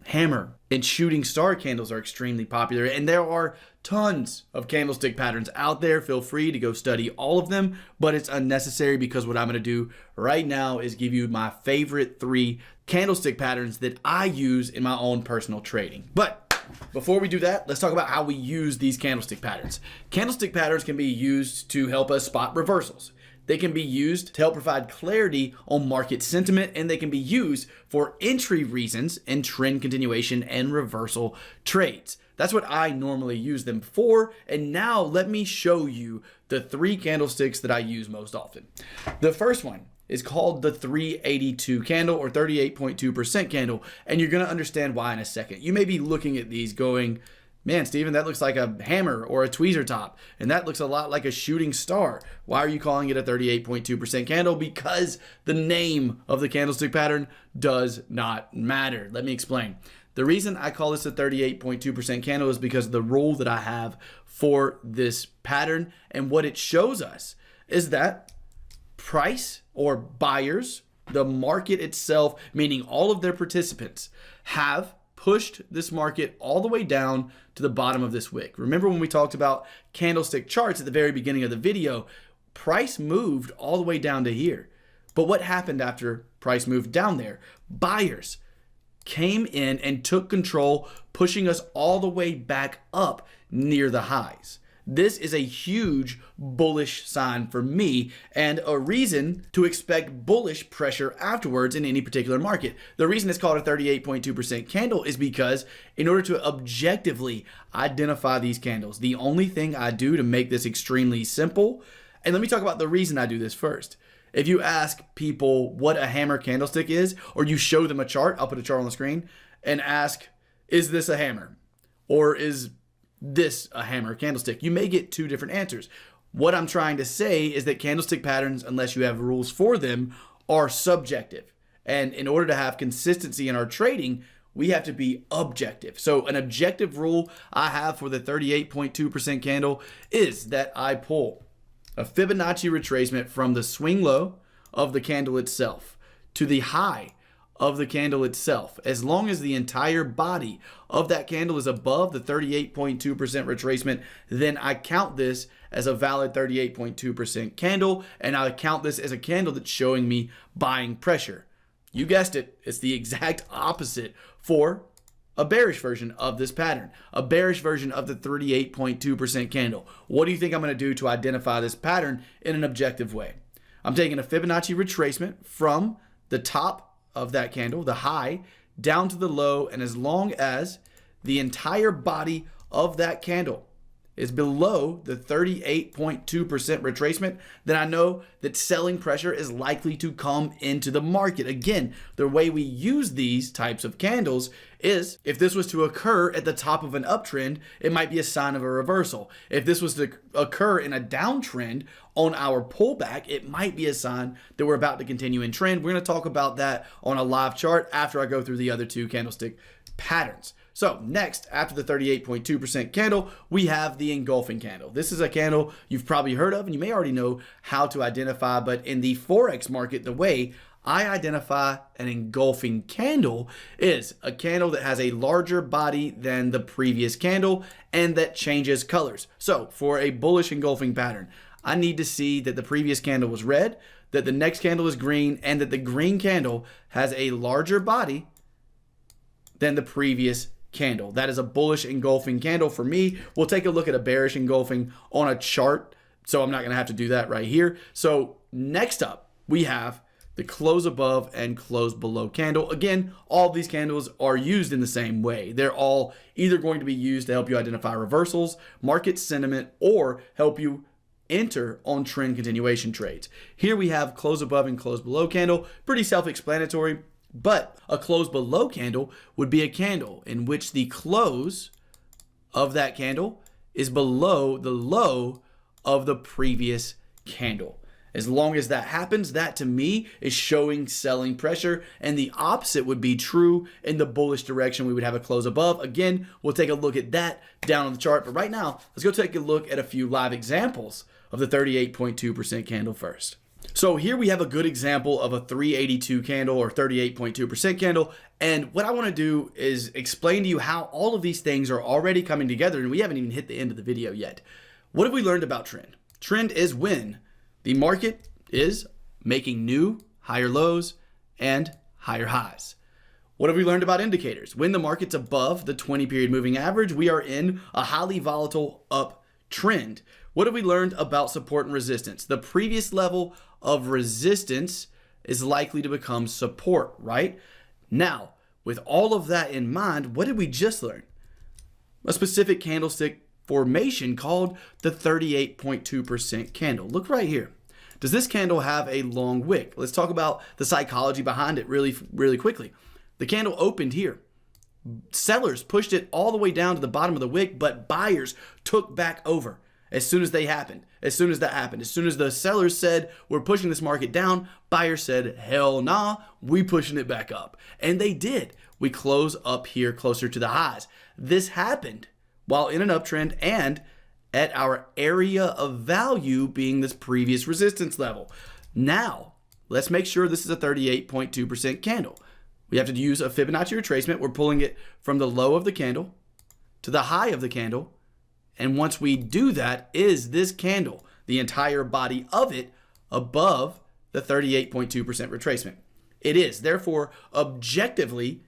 Hammer and shooting star candles are extremely popular, and there are tons of candlestick patterns out there. Feel free to go study all of them, but it's unnecessary because what I'm going to do right now is give you my favorite 3 candlestick patterns that I use in my own personal trading. But before we do that, let's talk about how we use these candlestick patterns. Candlestick patterns can be used to help us spot reversals. They can be used to help provide clarity on market sentiment, and they can be used for entry reasons and trend continuation and reversal trades. That's what I normally use them for. And now let me show you the 3 candlesticks that I use most often. The first one is called the 382 candle or 38.2% candle, and you're going to understand why in a second. You may be looking at these going, man, Steven, that looks like a hammer or a tweezer top, and that looks a lot like a shooting star. Why are you calling it a 38.2% candle? Because the name of the candlestick pattern does not matter. Let me explain. The reason I call this a 38.2% candle is because of the rule that I have for this pattern, and what it shows us is that price or buyers, the market itself, meaning all of their participants, have pushed this market all the way down to the bottom of this wick. Remember when we talked about candlestick charts at the very beginning of the video, price moved all the way down to here. But what happened after price moved down there? Buyers came in and took control, pushing us all the way back up near the highs. This is a huge bullish sign for me and a reason to expect bullish pressure afterwards in any particular market. The reason it's called a 38.2% candle is because in order to objectively identify these candles, the only thing I do to make this extremely simple, and let me talk about the reason I do this first. If you ask people what a hammer candlestick is, or you show them a chart, I'll put a chart on the screen, and ask, is this a hammer? Or is this a hammer candlestick? You may get 2 different answers. What I'm trying to say is that candlestick patterns, unless you have rules for them, are subjective. And in order to have consistency in our trading, we have to be objective. So an objective rule I have for the 38.2% candle is that I pull a Fibonacci retracement from the swing low of the candle itself to the high of the candle itself. As long as the entire body of that candle is above the 38.2% retracement, then I count this as a valid 38.2% candle, and I count this as a candle that's showing me buying pressure. You guessed it, it's the exact opposite for a bearish version of this pattern, a bearish version of the 38.2% candle. What do you think I'm going to do to identify this pattern in an objective way? I'm taking a Fibonacci retracement from the top of that candle, the high, down to the low, and as long as the entire body of that candle is below the 38.2% retracement, then I know that selling pressure is likely to come into the market. Again, the way we use these types of candles is if this was to occur at the top of an uptrend, it might be a sign of a reversal. If this was to occur in a downtrend on our pullback, it might be a sign that we're about to continue in trend. We're going to talk about that on a live chart after I go through the other two candlestick patterns. So next, after the 38.2% candle, we have the engulfing candle. This is a candle you've probably heard of and you may already know how to identify, but in the Forex market, the way I identify an engulfing candle is a candle that has a larger body than the previous candle and that changes colors. So for a bullish engulfing pattern, I need to see that the previous candle was red, that the next candle is green, and that the green candle has a larger body than the previous candle. That is a bullish engulfing candle for me. We'll take a look at a bearish engulfing on a chart, so I'm not going to have to do that right here. So next up, we have the close above and close below candle. Again, all of these candles are used in the same way. They're all either going to be used to help you identify reversals, market sentiment, or help you enter on trend continuation trades. Here we have close above and close below candle. Pretty self-explanatory. But a close below candle would be a candle in which the close of that candle is below the low of the previous candle. As long as that happens, that to me is showing selling pressure, and the opposite would be true in the bullish direction. We would have a close above. Again, we'll take a look at that down on the chart. But right now, let's go take a look at a few live examples of the 38.2% candle first. So here we have a good example of a 382 candle or 38.2% candle. And what I want to do is explain to you how all of these things are already coming together, and we haven't even hit the end of the video yet. What have we learned about trend? Trend is when the market is making new higher lows and higher highs. What have we learned about indicators? When the market's above the 20-period moving average, we are in a highly volatile uptrend. What have we learned about support and resistance? The previous level of resistance is likely to become support, right? Now, with all of that in mind, what did we just learn? A specific candlestick formation called the 38.2% candle. Look right here. Does this candle have a long wick? Let's talk about the psychology behind it really quickly. The candle opened here. Sellers pushed it all the way down to the bottom of the wick, but buyers took back over. As soon as that happened, as soon as the sellers said, we're pushing this market down, buyers said, hell nah, we pushing it back up. And they did. We close up here closer to the highs. This happened while in an uptrend and at our area of value being this previous resistance level. Now, let's make sure this is a 38.2% candle. We have to use a Fibonacci retracement. We're pulling it from the low of the candle to the high of the candle. And once we do that, is this candle, the entire body of it, above the 38.2% retracement? It is. Therefore, objectively,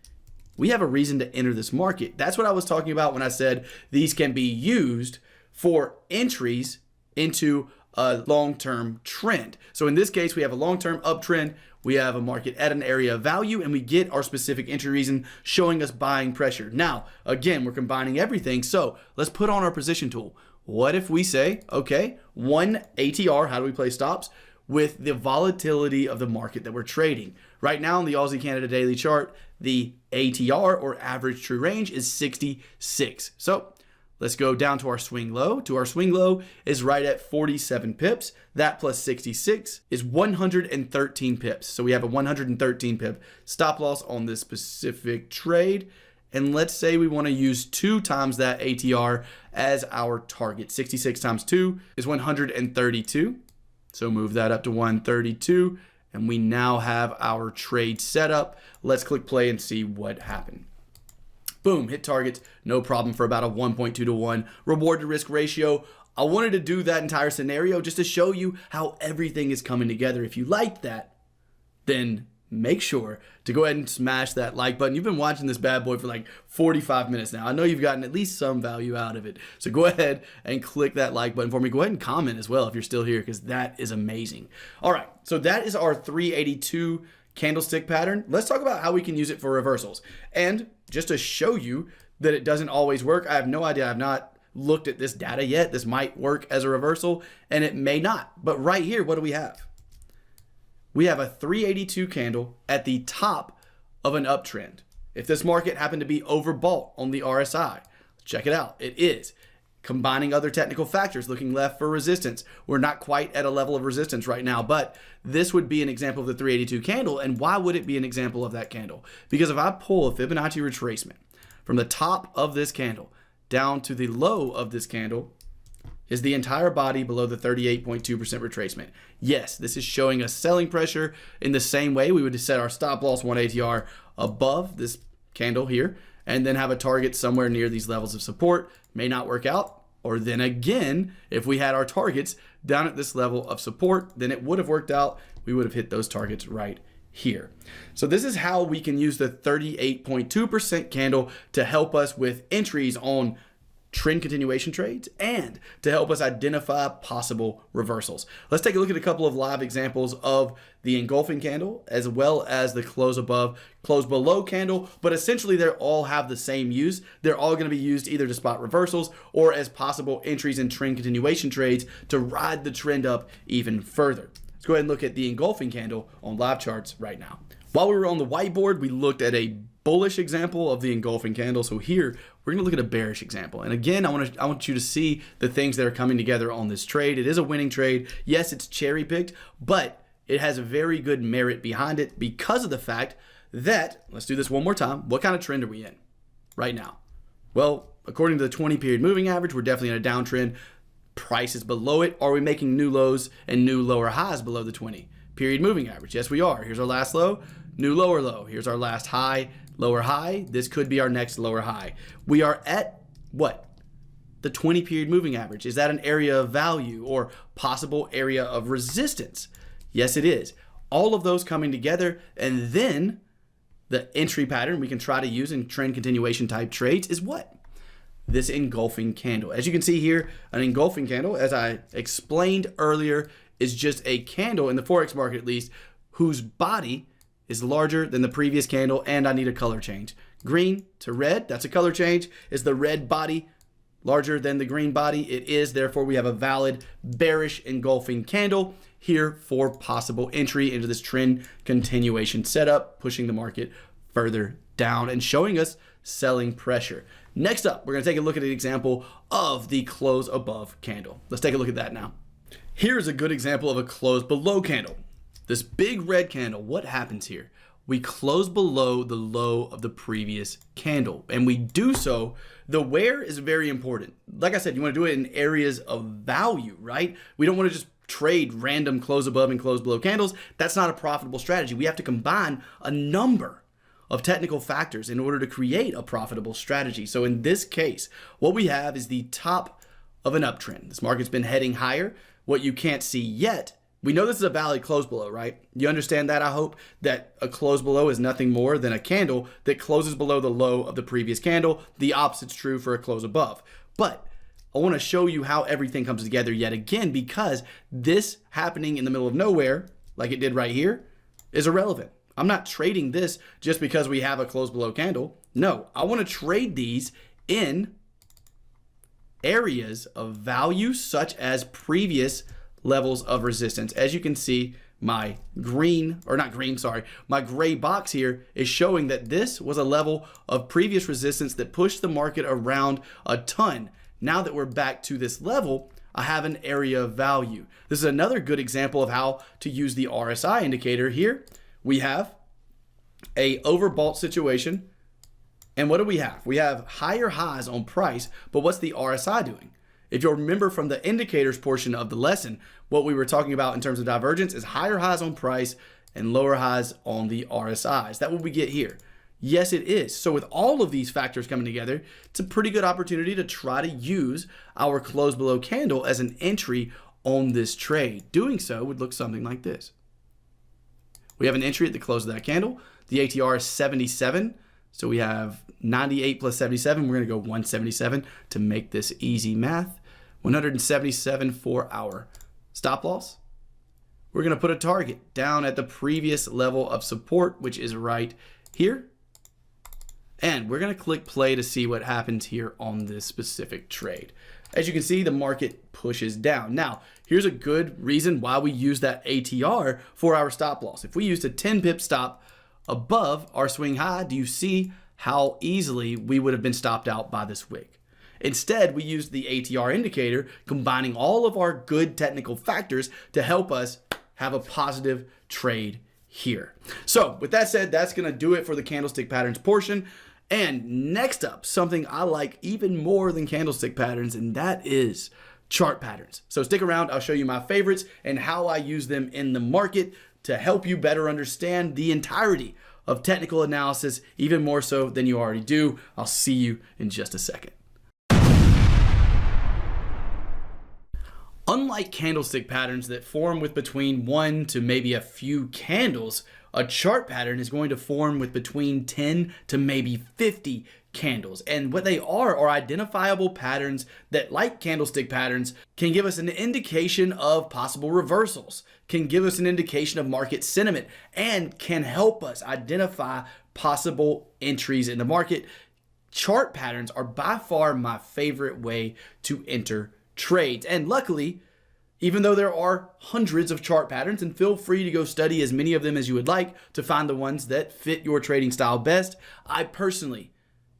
we have a reason to enter this market. That's what I was talking about when I said these can be used for entries into a long-term trend. So in this case, we have a long-term uptrend. We have a market at an area of value, and we get our specific entry reason showing us buying pressure. Now, again, we're combining everything. So let's put on our position tool. What if we say, okay, one ATR, how do we play stops? With the volatility of the market that we're trading. Right now on the Aussie Canada daily chart, the ATR or average true range is 66. So Let's go down to our swing low. Our swing low is right at 47 pips. That plus 66 is 113 pips. So we have a 113 pip stop loss on this specific trade. And let's say we want to use 2 times that ATR as our target. 66 times 2 is 132. So move that up to 132. And we now have our trade set up. Let's click play and see what happened. Boom, hit targets, no problem for about a 1.2 to 1 reward to risk ratio. I wanted to do that entire scenario just to show you how everything is coming together. If you like that, then make sure to go ahead and smash that like button. You've been watching this bad boy for like 45 minutes now. I know you've gotten at least some value out of it. So go ahead and click that like button for me. Go ahead and comment as well if you're still here, because that is amazing. All right, so that is our 382 candlestick pattern. Let's talk about how we can use it for reversals. And just to show you that it doesn't always work, I have no idea. I've not looked at this data yet. This might work as a reversal and it may not. But right here, what do we have? We have a 382 candle at the top of an uptrend. If this market happened to be overbought on the RSI, check it out. It is. Combining other technical factors, looking left for resistance. We're not quite at a level of resistance right now, but this would be an example of the 382 candle. And why would it be an example of that candle? Because if I pull a Fibonacci retracement from the top of this candle down to the low of this candle, is the entire body below the 38.2% retracement. Yes, this is showing us selling pressure. In the same way, we would set our stop loss 1 ATR above this candle here, and then have a target somewhere near these levels of support. May not work out. Or then again, if we had our targets down at this level of support, then it would have worked out. We would have hit those targets right here. So this is how we can use the 38.2% candle to help us with entries on trend continuation trades and to help us identify possible reversals. Let's take a look at a couple of live examples of the engulfing candle as well as the close above, close below candle, but essentially they all have the same use. They're all going to be used either to spot reversals or as possible entries in trend continuation trades to ride the trend up even further. Let's go ahead and look at the engulfing candle on live charts right now. While we were on the whiteboard, we looked at a bullish example of the engulfing candle. So here we're going to look at a bearish example. And again, I want you to see the things that are coming together on this trade. It is a winning trade. Yes, it's cherry picked, but it has a very good merit behind it because of the fact that, let's do this one more time. What kind of trend are we in right now? Well, according to the 20 period moving average, we're definitely in a downtrend. Price is below it. Are we making new lows and new lower highs below the 20 period moving average? Yes, we are. Here's our last low, new lower low. Here's our last high, lower high. This could be our next lower high. We are at what? The 20 period moving average. Is that an area of value or possible area of resistance? Yes, it is. All of those coming together, and then the entry pattern we can try to use in trend continuation type trades is what? This engulfing candle. As you can see here, an engulfing candle, as I explained earlier, is just a candle in the Forex market at least, whose body is larger than the previous candle, and I need a color change. Green to red, that's a color change. Is the red body larger than the green body? It is, therefore we have a valid bearish engulfing candle here for possible entry into this trend continuation setup, pushing the market further down and showing us selling pressure. Next up, we're gonna take a look at an example of the close above candle. Let's take a look at that now. Here's a good example of a close below candle. This big red candle, what happens here? We close below the low of the previous candle, and we do so, the where is very important. Like I said, you wanna do it in areas of value, right? We don't wanna just trade random close above and close below candles. That's not a profitable strategy. We have to combine a number of technical factors in order to create a profitable strategy. So in this case, what we have is the top of an uptrend. This market's been heading higher. What you can't see yet, we know this is a valid close below, right? You understand that, I hope, that a close below is nothing more than a candle that closes below the low of the previous candle. The opposite's true for a close above. But I want to show you how everything comes together yet again, because this happening in the middle of nowhere, like it did right here, is irrelevant. I'm not trading this just because we have a close below candle. No, I want to trade these in areas of value such as previous levels of resistance. As you can see, my my gray box here is showing that this was a level of previous resistance that pushed the market around a ton. now that we're back to this level, I have an area of value. This is another good example of how to use the RSI indicator. Here we have a overbought situation. And what do we have? We have higher highs on price, but what's the RSI doing? If you'll remember from the indicators portion of the lesson, what we were talking about in terms of divergence is higher highs on price and lower highs on the RSIs. Is that what we get here? Yes, it is. So with all of these factors coming together, it's a pretty good opportunity to try to use our close below candle as an entry on this trade. Doing so would look something like this. We have an entry at the close of that candle. The ATR is 77. So we have 98 plus 77. We're going to go 177 to make this easy math. 177 for our stop loss. We're going to put a target down at the previous level of support, which is right here. And we're going to click play to see what happens here on this specific trade. As you can see, the market pushes down. Now, here's a good reason why we use that ATR for our stop loss. If we used a 10 pip stop above our swing high, do you see how easily we would have been stopped out by this wick? Instead, we used the ATR indicator, combining all of our good technical factors to help us have a positive trade here. So with that said, that's going to do it for the candlestick patterns portion. And next up, something I like even more than candlestick patterns, and that is chart patterns. So stick around, I'll show you my favorites and how I use them in the market to help you better understand the entirety of technical analysis, even more so than you already do. I'll see you in just a second. Unlike candlestick patterns that form with between one to maybe a few candles, a chart pattern is going to form with between 10 to maybe 50 candles. And what they are identifiable patterns that, like candlestick patterns, can give us an indication of possible reversals, can give us an indication of market sentiment, and can help us identify possible entries in the market. Chart patterns are by far my favorite way to enter trades. And luckily, even though there are hundreds of chart patterns, and feel free to go study as many of them as you would like to find the ones that fit your trading style best, I personally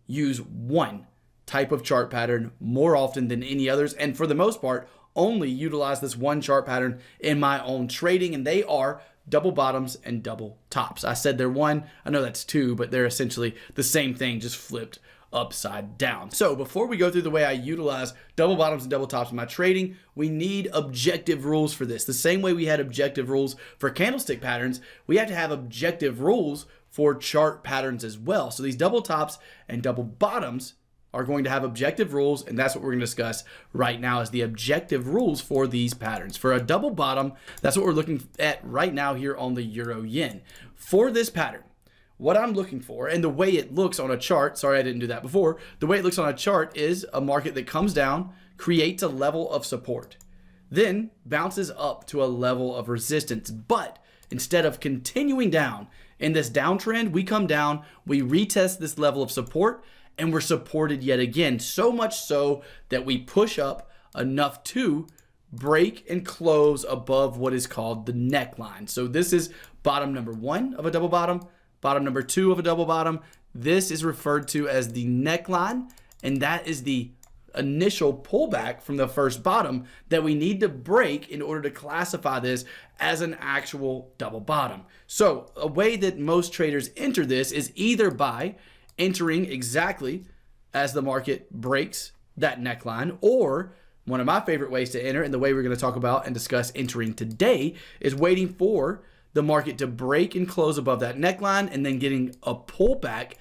use one type of chart pattern more often than any others, and for the most part only utilize this one chart pattern in my own trading, and they are double bottoms and double tops. I said they're one, I know that's two, but they're essentially the same thing, just flipped upside down. So before we go through the way I utilize double bottoms and double tops in my trading, we need objective rules for this. The same way we had objective rules for candlestick patterns, we have to have objective rules for chart patterns as well. So these double tops and double bottoms are going to have objective rules, and that's what we're going to discuss right now, is the objective rules for these patterns. For a double bottom, that's what we're looking at right now here on the euro yen. For this pattern, what I'm looking for, and the way it looks on a chart, sorry I didn't do that before, the way it looks on a chart is a market that comes down, creates a level of support, then bounces up to a level of resistance. But instead of continuing down in this downtrend, we come down, we retest this level of support, and we're supported yet again. So much so that we push up enough to break and close above what is called the neckline. So this is bottom number one of a double bottom, bottom number two of a double bottom. This is referred to as the neckline, and that is the initial pullback from the first bottom that we need to break in order to classify this as an actual double bottom. So a way that most traders enter this is either by entering exactly as the market breaks that neckline, or one of my favorite ways to enter, and the way we're going to talk about and discuss entering today, is waiting for the market to break and close above that neckline and then getting a pullback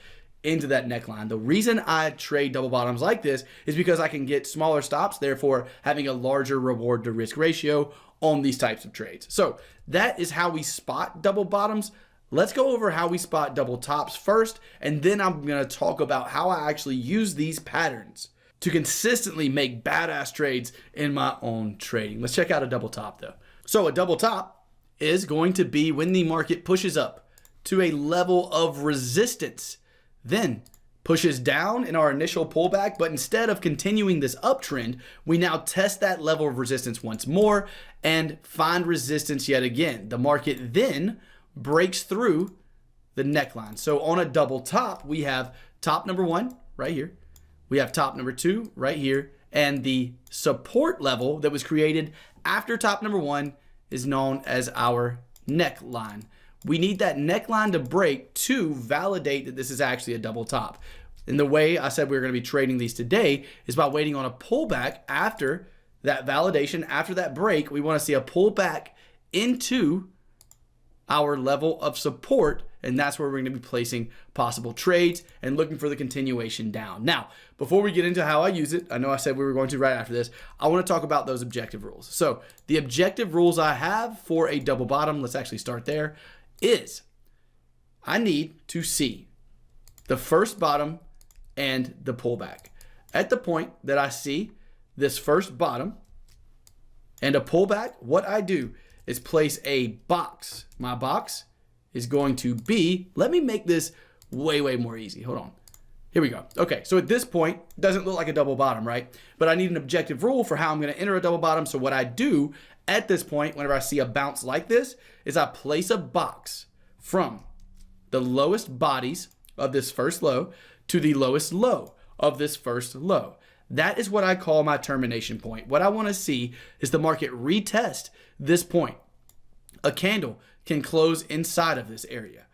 into that neckline. The reason I trade double bottoms like this is because I can get smaller stops, therefore having a larger reward to risk ratio on these types of trades. So that is how we spot double bottoms. Let's go over how we spot double tops first, and then I'm going to talk about how I actually use these patterns to consistently make badass trades in my own trading. Let's check out a double top though. So a double top is going to be when the market pushes up to a level of resistance, then pushes down in our initial pullback, but instead of continuing this uptrend, we now test that level of resistance once more and find resistance yet again. The market then breaks through the neckline. So on a double top, we have top number one right here, we have top number two right here, And the support level that was created after top number 1 is known as our neckline. We need that neckline to break to validate that this is actually a double top. And the way I said we were going to be trading these today is by waiting on a pullback after that validation, after that break. We want to see a pullback into our level of support, and that's where we're going to be placing possible trades and looking for the continuation down. Now, before we get into how I use it, I know I said we were going to right after this, I want to talk about those objective rules. So the objective rules I have for a double bottom, let's actually start there, is I need to see the first bottom and the pullback. At the point that I see this first bottom and a pullback, what I do is place a box. My box is going to be, let me make this way more easy. Hold on. Here we go. Okay, so at this point, it doesn't look like a double bottom, right? But I need an objective rule for how I'm going to enter a double bottom. So what I do at this point, whenever I see a bounce like this, is I place a box from the lowest bodies of this first low to the lowest low of this first low. That is what I call my termination point. What I want to see is the market retest this point. A candle can close inside of this area.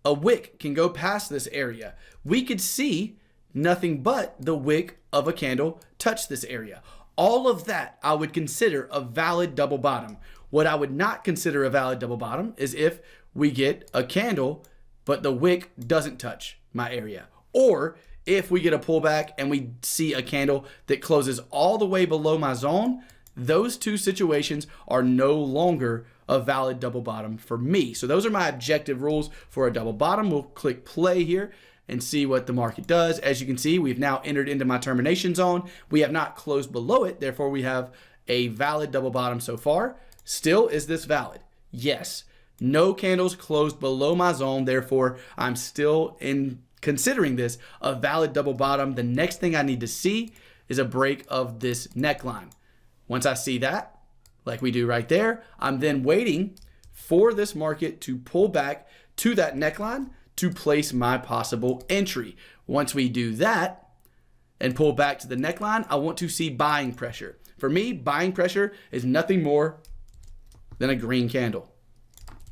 A wick can go past this area. We could see nothing but the wick of a candle touch this area. All of that I would consider a valid double bottom. What I would not consider a valid double bottom is if we get a candle, but the wick doesn't touch my area. Or if we get a pullback and we see a candle that closes all the way below my zone, those two situations are no longer a valid double bottom for me. So those are my objective rules for a double bottom. We'll click play here and see what the market does. As you can see, we've now entered into my termination zone. We have not closed below it. Therefore, we have a valid double bottom so far. Still, is this valid? Yes. No candles closed below my zone. Therefore, I'm still considering this a valid double bottom. The next thing I need to see is a break of this neckline. Once I see that, like we do right there, I'm then waiting for this market to pull back to that neckline to place my possible entry. Once we do that and pull back to the neckline, I want to see buying pressure. For me, buying pressure is nothing more than a green candle.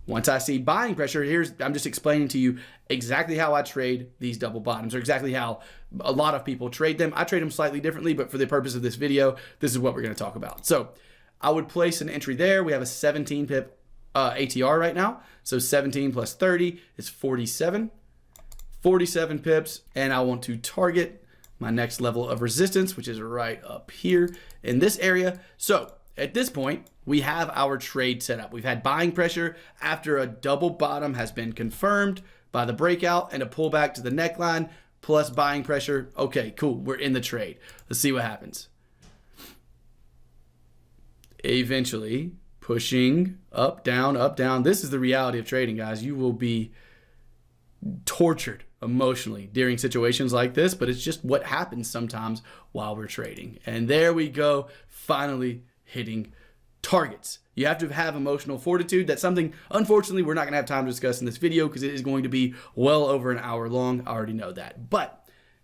Once I see buying pressure, I'm just explaining to you exactly how I trade these double bottoms, or exactly how a lot of people trade them. I trade them slightly differently, but for the purpose of this video, this is what we're going to talk about. So I would place an entry there. We have a 17 pip ATR right now. So 17 plus 30 is 47. 47 pips. And I want to target my next level of resistance, which is right up here in this area. So at this point, we have our trade set up. We've had buying pressure after a double bottom has been confirmed by the breakout and a pullback to the neckline plus buying pressure. Okay, cool. We're in the trade. Let's see what happens. Eventually pushing up, down, up, down. This is the reality of trading, guys. You will be tortured emotionally during situations like this, but it's just what happens sometimes while we're trading. And there we go, finally hitting targets. You have to have emotional fortitude. That's something, unfortunately, we're not going to have time to discuss in this video because it is going to be well over an hour long. I already know that. But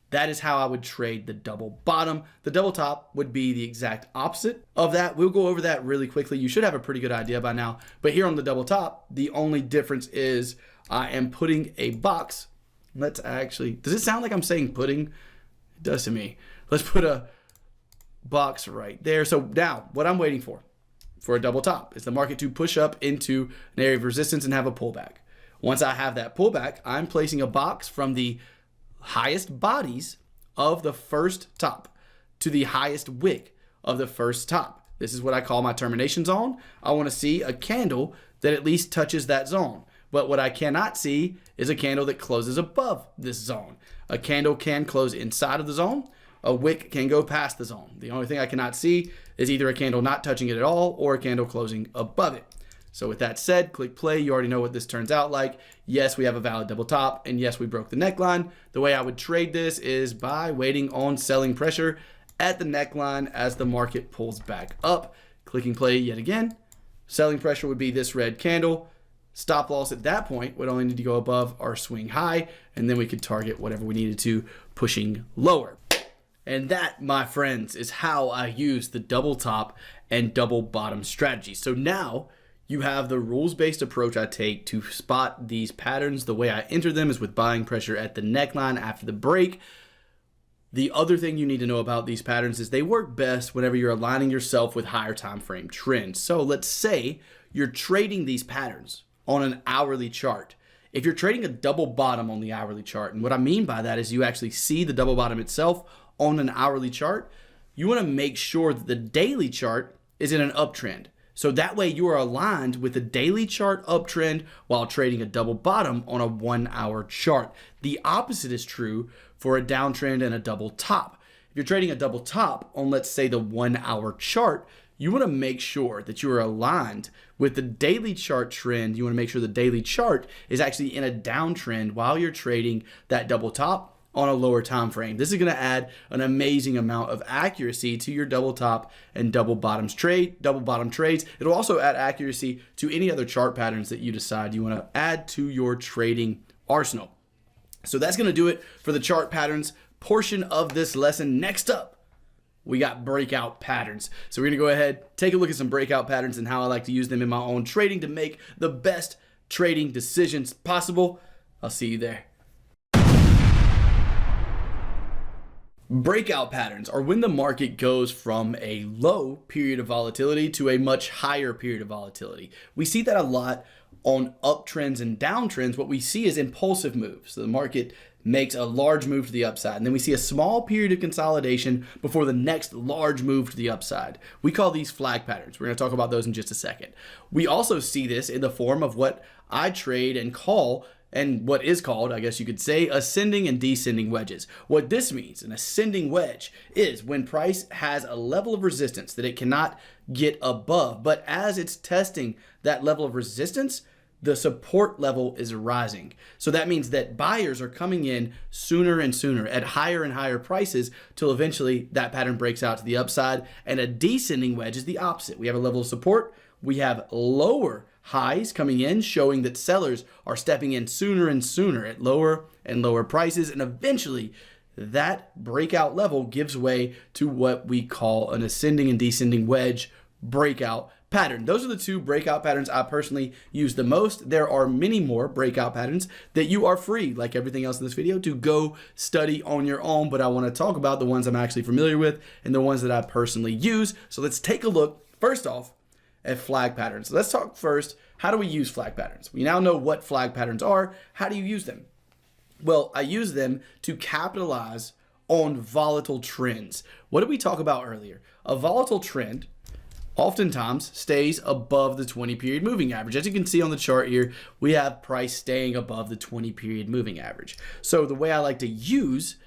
that is how I would trade the double bottom. The double top would be the exact opposite of that. We'll go over that really quickly. You should have a pretty good idea by now. But here on the double top, the only difference is I am putting a box. Let's actually, does it sound like I'm saying pudding? It does to me. Let's put a box right there. So now what I'm waiting for a double top is the market to push up into an area of resistance and have a pullback. Once I have that pullback, I'm placing a box from the highest bodies of the first top to the highest wick of the first top. This is what I call my termination zone. I want to see a candle that at least touches that zone. But what I cannot see is a candle that closes above this zone. A candle can close inside of the zone. A wick can go past the zone. The only thing I cannot see is either a candle not touching it at all or a candle closing above it. So with that said, click play. You already know what this turns out like. Yes, we have a valid double top, and yes, we broke the neckline. The way I would trade this is by waiting on selling pressure at the neckline as the market pulls back up. Clicking play yet again. Selling pressure would be this red candle. Stop loss at that point would only need to go above our swing high, and then we could target whatever we needed to pushing lower. And that, my friends, is how I use the double top and double bottom strategy. So now you have the rules-based approach I take to spot these patterns. The way I enter them is with buying pressure at the neckline after the break. The other thing you need to know about these patterns is they work best whenever you're aligning yourself with higher time frame trends. So let's say you're trading these patterns on an hourly chart. If you're trading a double bottom on the hourly chart, and what I mean by that is you actually see the double bottom itself on an hourly chart, you want to make sure that the daily chart is in an uptrend. So that way you are aligned with the daily chart uptrend while trading a double bottom on a 1 hour chart. The opposite is true for a downtrend and a double top. If you're trading a double top on, let's say, the 1 hour chart, you want to make sure that you are aligned with the daily chart trend. You want to make sure the daily chart is actually in a downtrend while you're trading that double top on a lower time frame. This is going to add an amazing amount of accuracy to your double top and double bottom trades. It'll also add accuracy to any other chart patterns that you decide you want to add to your trading arsenal. So that's going to do it for the chart patterns portion of this lesson. Next up, we got breakout patterns. So we're going to go ahead, take a look at some breakout patterns and how I like to use them in my own trading to make the best trading decisions possible. I'll see you there. Breakout patterns are when the market goes from a low period of volatility to a much higher period of volatility. We see that a lot on uptrends and downtrends. What we see is impulsive moves. So the market makes a large move to the upside, and then we see a small period of consolidation before the next large move to the upside. We call these flag patterns. We're going to talk about those in just a second. We also see this in the form of what I trade and call, and what is called, I guess you could say, ascending and descending wedges. What this means, an ascending wedge, is when price has a level of resistance that it cannot get above, but as it's testing that level of resistance, the support level is rising. So that means that buyers are coming in sooner and sooner at higher and higher prices till eventually that pattern breaks out to the upside. And a descending wedge is the opposite. We have a level of support. We have lower highs coming in, showing that sellers are stepping in sooner and sooner at lower and lower prices. And eventually that breakout level gives way to what we call an ascending and descending wedge breakout pattern. Those are the two breakout patterns I personally use the most. There are many more breakout patterns that you are free, like everything else in this video, to go study on your own. But I want to talk about the ones I'm actually familiar with and the ones that I personally use. So let's take a look, first off, at flag patterns. So let's talk first, how do we use flag patterns? We now know what flag patterns are. How do you use them? Well, I use them to capitalize on volatile trends. What did we talk about earlier? A volatile trend oftentimes stays above the 20 period moving average. As you can see on the chart here, we have price staying above the 20 period moving average. So the way I like to use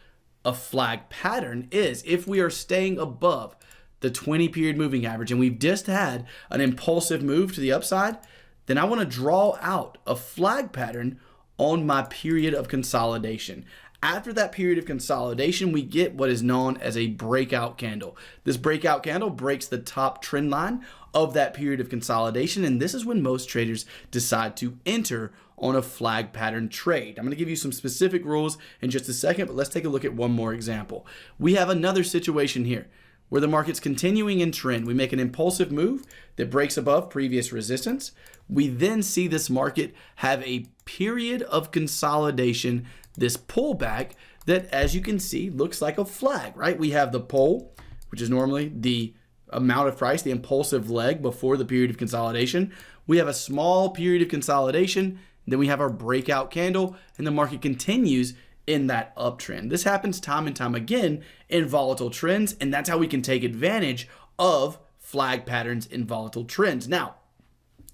a flag pattern is if we are staying above the 20 period moving average and we've just had an impulsive move to the upside, then I want to draw out a flag pattern on my period of consolidation. After that period of consolidation, we get what is known as a breakout candle. This breakout candle breaks the top trend line of that period of consolidation, and this is when most traders decide to enter on a flag pattern trade. I'm going to give you some specific rules in just a second, but let's take a look at one more example. We have another situation here where the market's continuing in trend. We make an impulsive move that breaks above previous resistance. We then see this market have a period of consolidation, this pullback that, as you can see, looks like a flag, right? We have the pull, which is normally the amount of price, the impulsive leg before the period of consolidation. We have a small period of consolidation, then we have our breakout candle, and the market continues in that uptrend. This happens time and time again in volatile trends, and that's how we can take advantage of flag patterns in volatile trends. Now,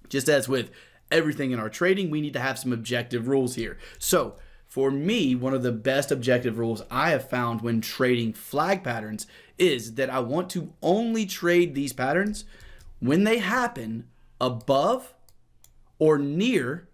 just as with everything in our trading, we need to have some objective rules here. So for me, one of the best objective rules I have found when trading flag patterns is that I want to only trade these patterns when they happen above or near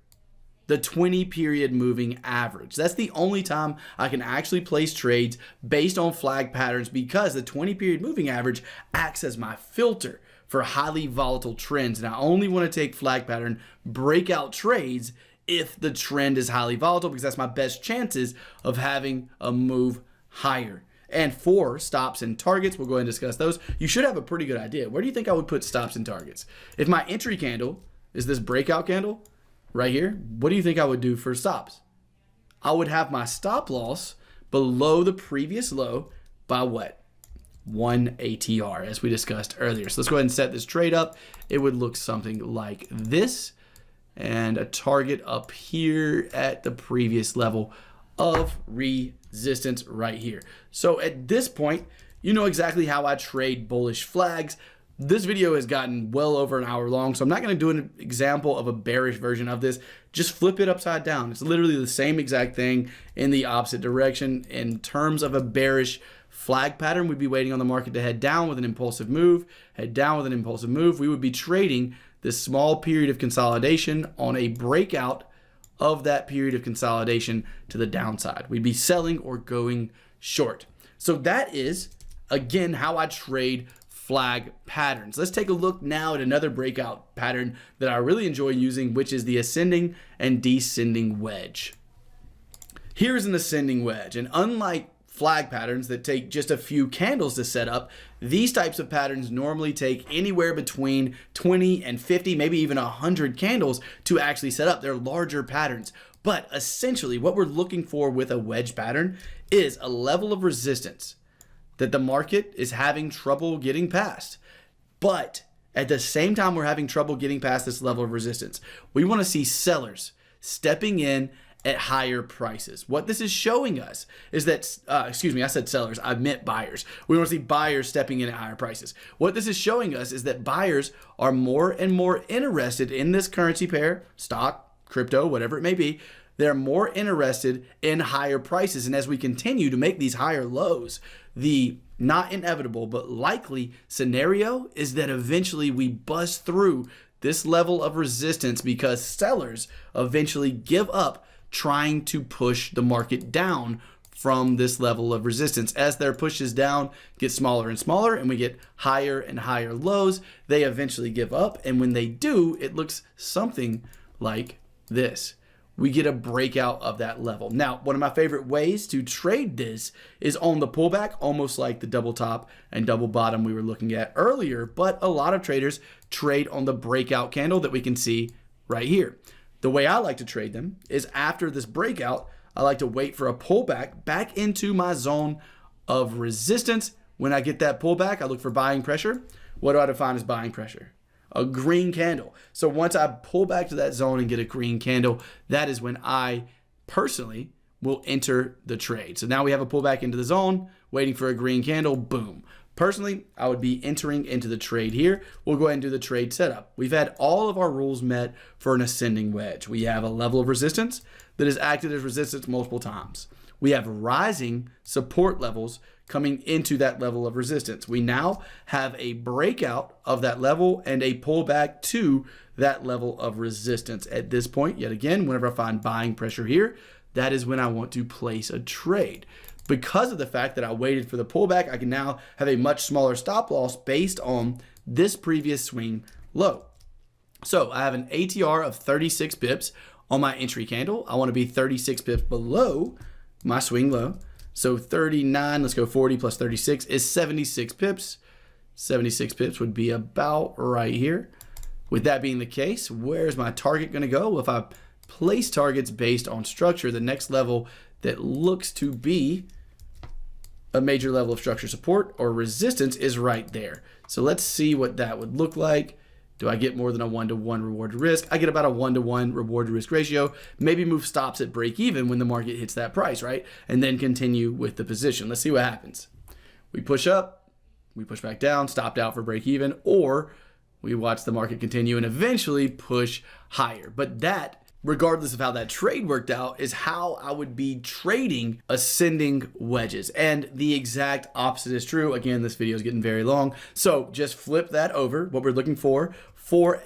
the 20 period moving average. That's the only time I can actually place trades based on flag patterns, because the 20 period moving average acts as my filter for highly volatile trends. And I only want to take flag pattern breakout trades if the trend is highly volatile, because that's my best chances of having a move higher. And for stops and targets, we'll go ahead and discuss those. You should have a pretty good idea. Where do you think I would put stops and targets? If my entry candle is this breakout candle right here, what do you think I would do for stops? I would have my stop loss below the previous low by what? 1 ATR, as we discussed earlier. So let's go ahead and set this trade up. It would look something like this, and a target up here at the previous level of resistance right here. So at this point, you know exactly how I trade bullish flags. This video has gotten well over an hour long, so I'm not going to do an example of a bearish version of this. Just flip it upside down. It's literally the same exact thing in the opposite direction. In terms of a bearish flag pattern, we'd be waiting on the market to head down with an impulsive move, head down with an impulsive move. We would be trading this small period of consolidation on a breakout of that period of consolidation to the downside. We'd be selling or going short. So that is, again, how I trade flag patterns. Let's take a look now at another breakout pattern that I really enjoy using, which is the ascending and descending wedge. Here's an ascending wedge, and unlike flag patterns that take just a few candles to set up, these types of patterns normally take anywhere between 20 and 50, maybe even 100 candles to actually set up. They're larger patterns. But essentially what we're looking for with a wedge pattern is a level of resistance that the market is having trouble getting past. But at the same time we're having trouble getting past this level of resistance, we want to see sellers stepping in at higher prices. What this is showing us is that, excuse me, I said sellers, I meant buyers. We want to see buyers stepping in at higher prices. What this is showing us is that buyers are more and more interested in this currency pair, stock, crypto, whatever it may be. They're more interested in higher prices. And as we continue to make these higher lows, the not inevitable but likely scenario is that eventually we bust through this level of resistance because sellers eventually give up trying to push the market down from this level of resistance. As their pushes down get smaller and smaller and we get higher and higher lows, they eventually give up. And when they do, it looks something like this. We get a breakout of that level. Now, one of my favorite ways to trade this is on the pullback, almost like the double top and double bottom we were looking at earlier, but a lot of traders trade on the breakout candle that we can see right here. The way I like to trade them is after this breakout, I like to wait for a pullback back into my zone of resistance. When I get that pullback, I look for buying pressure. What do I define as buying pressure? A green candle. So once I pull back to that zone and get a green candle, that is when I personally will enter the trade. So now we have a pullback into the zone, waiting for a green candle, boom. Personally, I would be entering into the trade here. We'll go ahead and do the trade setup. We've had all of our rules met for an ascending wedge. We have a level of resistance that has acted as resistance multiple times. We have rising support levels coming into that level of resistance. We now have a breakout of that level and a pullback to that level of resistance. At this point, yet again, whenever I find buying pressure here, that is when I want to place a trade. Because of the fact that I waited for the pullback, I can now have a much smaller stop loss based on this previous swing low. So I have an ATR of 36 pips on my entry candle. I want to be 36 pips below my swing low. So 39, let's go 40 plus 36 is 76 pips. 76 pips would be about right here. With that being the case, where's my target going to go? Well, if I place targets based on structure, the next level that looks to be a major level of structure support or resistance is right there. So let's see what that would look like. Do I get more than a 1-to-1 reward to risk? I get about a 1-to-1 reward to risk ratio. Maybe move stops at break even when the market hits that price, right? And then continue with the position. Let's see what happens. We push up, we push back down, stopped out for break even, or we watch the market continue and eventually push higher. But that, regardless of how that trade worked out, is how I would be trading ascending wedges. And the exact opposite is true. Again, this video is getting very long. So just flip that over. What we're looking for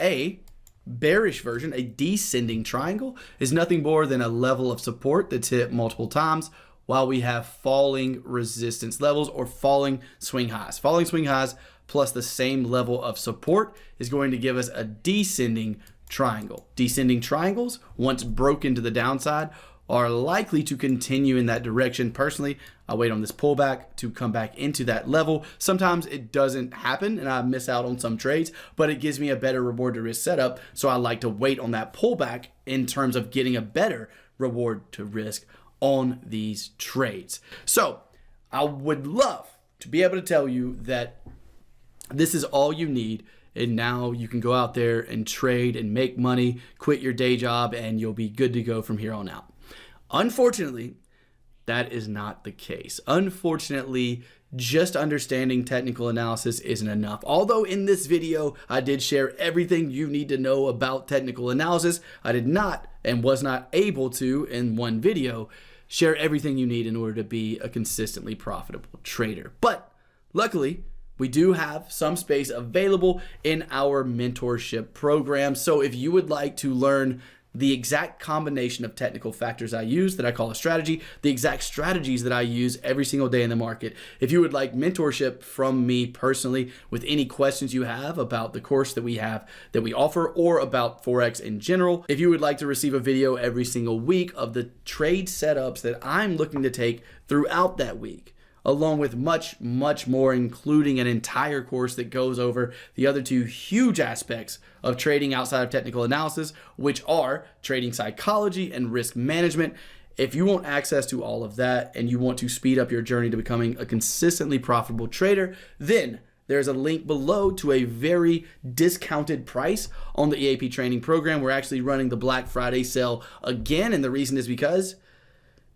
a bearish version, a descending triangle, is nothing more than a level of support that's hit multiple times while we have falling resistance levels or falling swing highs. Falling swing highs plus the same level of support is going to give us a descending triangle. Descending triangles, once broken to the downside, are likely to continue in that direction. Personally, I wait on this pullback to come back into that level. Sometimes it doesn't happen and I miss out on some trades, but it gives me a better reward to risk setup. So I like to wait on that pullback in terms of getting a better reward to risk on these trades. So I would love to be able to tell you that this is all you need, and now you can go out there and trade and make money, quit your day job, and you'll be good to go from here on out. Unfortunately, that is not the case. Unfortunately, just understanding technical analysis isn't enough. Although in this video, I did share everything you need to know about technical analysis, I did not and was not able to, in one video, share everything you need in order to be a consistently profitable trader. But luckily, we do have some space available in our mentorship program. So if you would like to learn the exact combination of technical factors I use that I call a strategy, the exact strategies that I use every single day in the market, if you would like mentorship from me personally with any questions you have about the course that we have, that we offer, or about Forex in general, if you would like to receive a video every single week of the trade setups that I'm looking to take throughout that week, along with much more, including an entire course that goes over the other two huge aspects of trading outside of technical analysis, which are trading psychology and risk management. If you want access to all of that and you want to speed up your journey to becoming a consistently profitable trader, then there's a link below to a very discounted price on the EAP training program. We're actually running the Black Friday sale again, and the reason is because,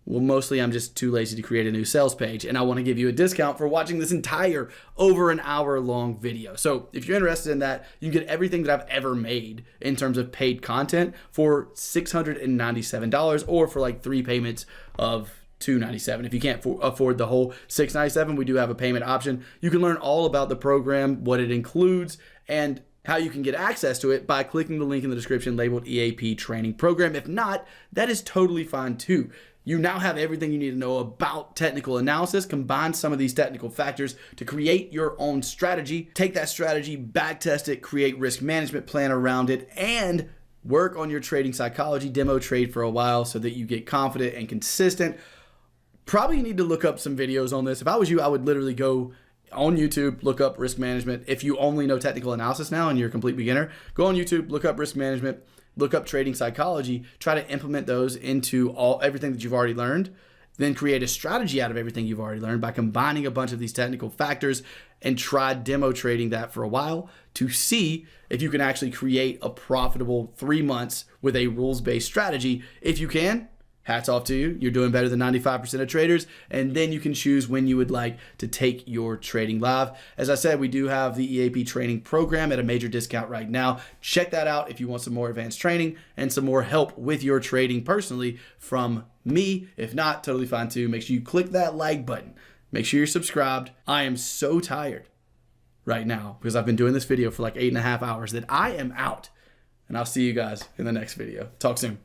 well, mostly I'm just too lazy to create a new sales page, and I want to give you a discount for watching this entire over an hour long video. So if you're interested in that, you can get everything that I've ever made in terms of paid content for $697, or for like 3 payments of $297. If you can't afford the whole $697, we do have a payment option. You can learn all about the program, what it includes, and how you can get access to it by clicking the link in the description labeled EAP training program. If not, that is totally fine too. You now have everything you need to know about technical analysis. Combine some of these technical factors to create your own strategy. Take that strategy, back test it, create risk management plan around it, and work on your trading psychology, demo trade for a while so that you get confident and consistent. Probably need to look up some videos on this. If I was you, I would literally go on YouTube, look up risk management. If you only know technical analysis now and you're a complete beginner, go on YouTube, look up risk management, look up trading psychology, try to implement those into everything that you've already learned, then create a strategy out of everything you've already learned by combining a bunch of these technical factors, and try demo trading that for a while to see if you can actually create a profitable 3 months with a rules-based strategy. If you can, hats off to you. You're doing better than 95% of traders. And then you can choose when you would like to take your trading live. As I said, we do have the EAP training program at a major discount right now. Check that out if you want some more advanced training and some more help with your trading personally from me. If not, totally fine too. Make sure you click that like button. Make sure you're subscribed. I am so tired right now because I've been doing this video for like 8.5 hours that I am out. And I'll see you guys in the next video. Talk soon.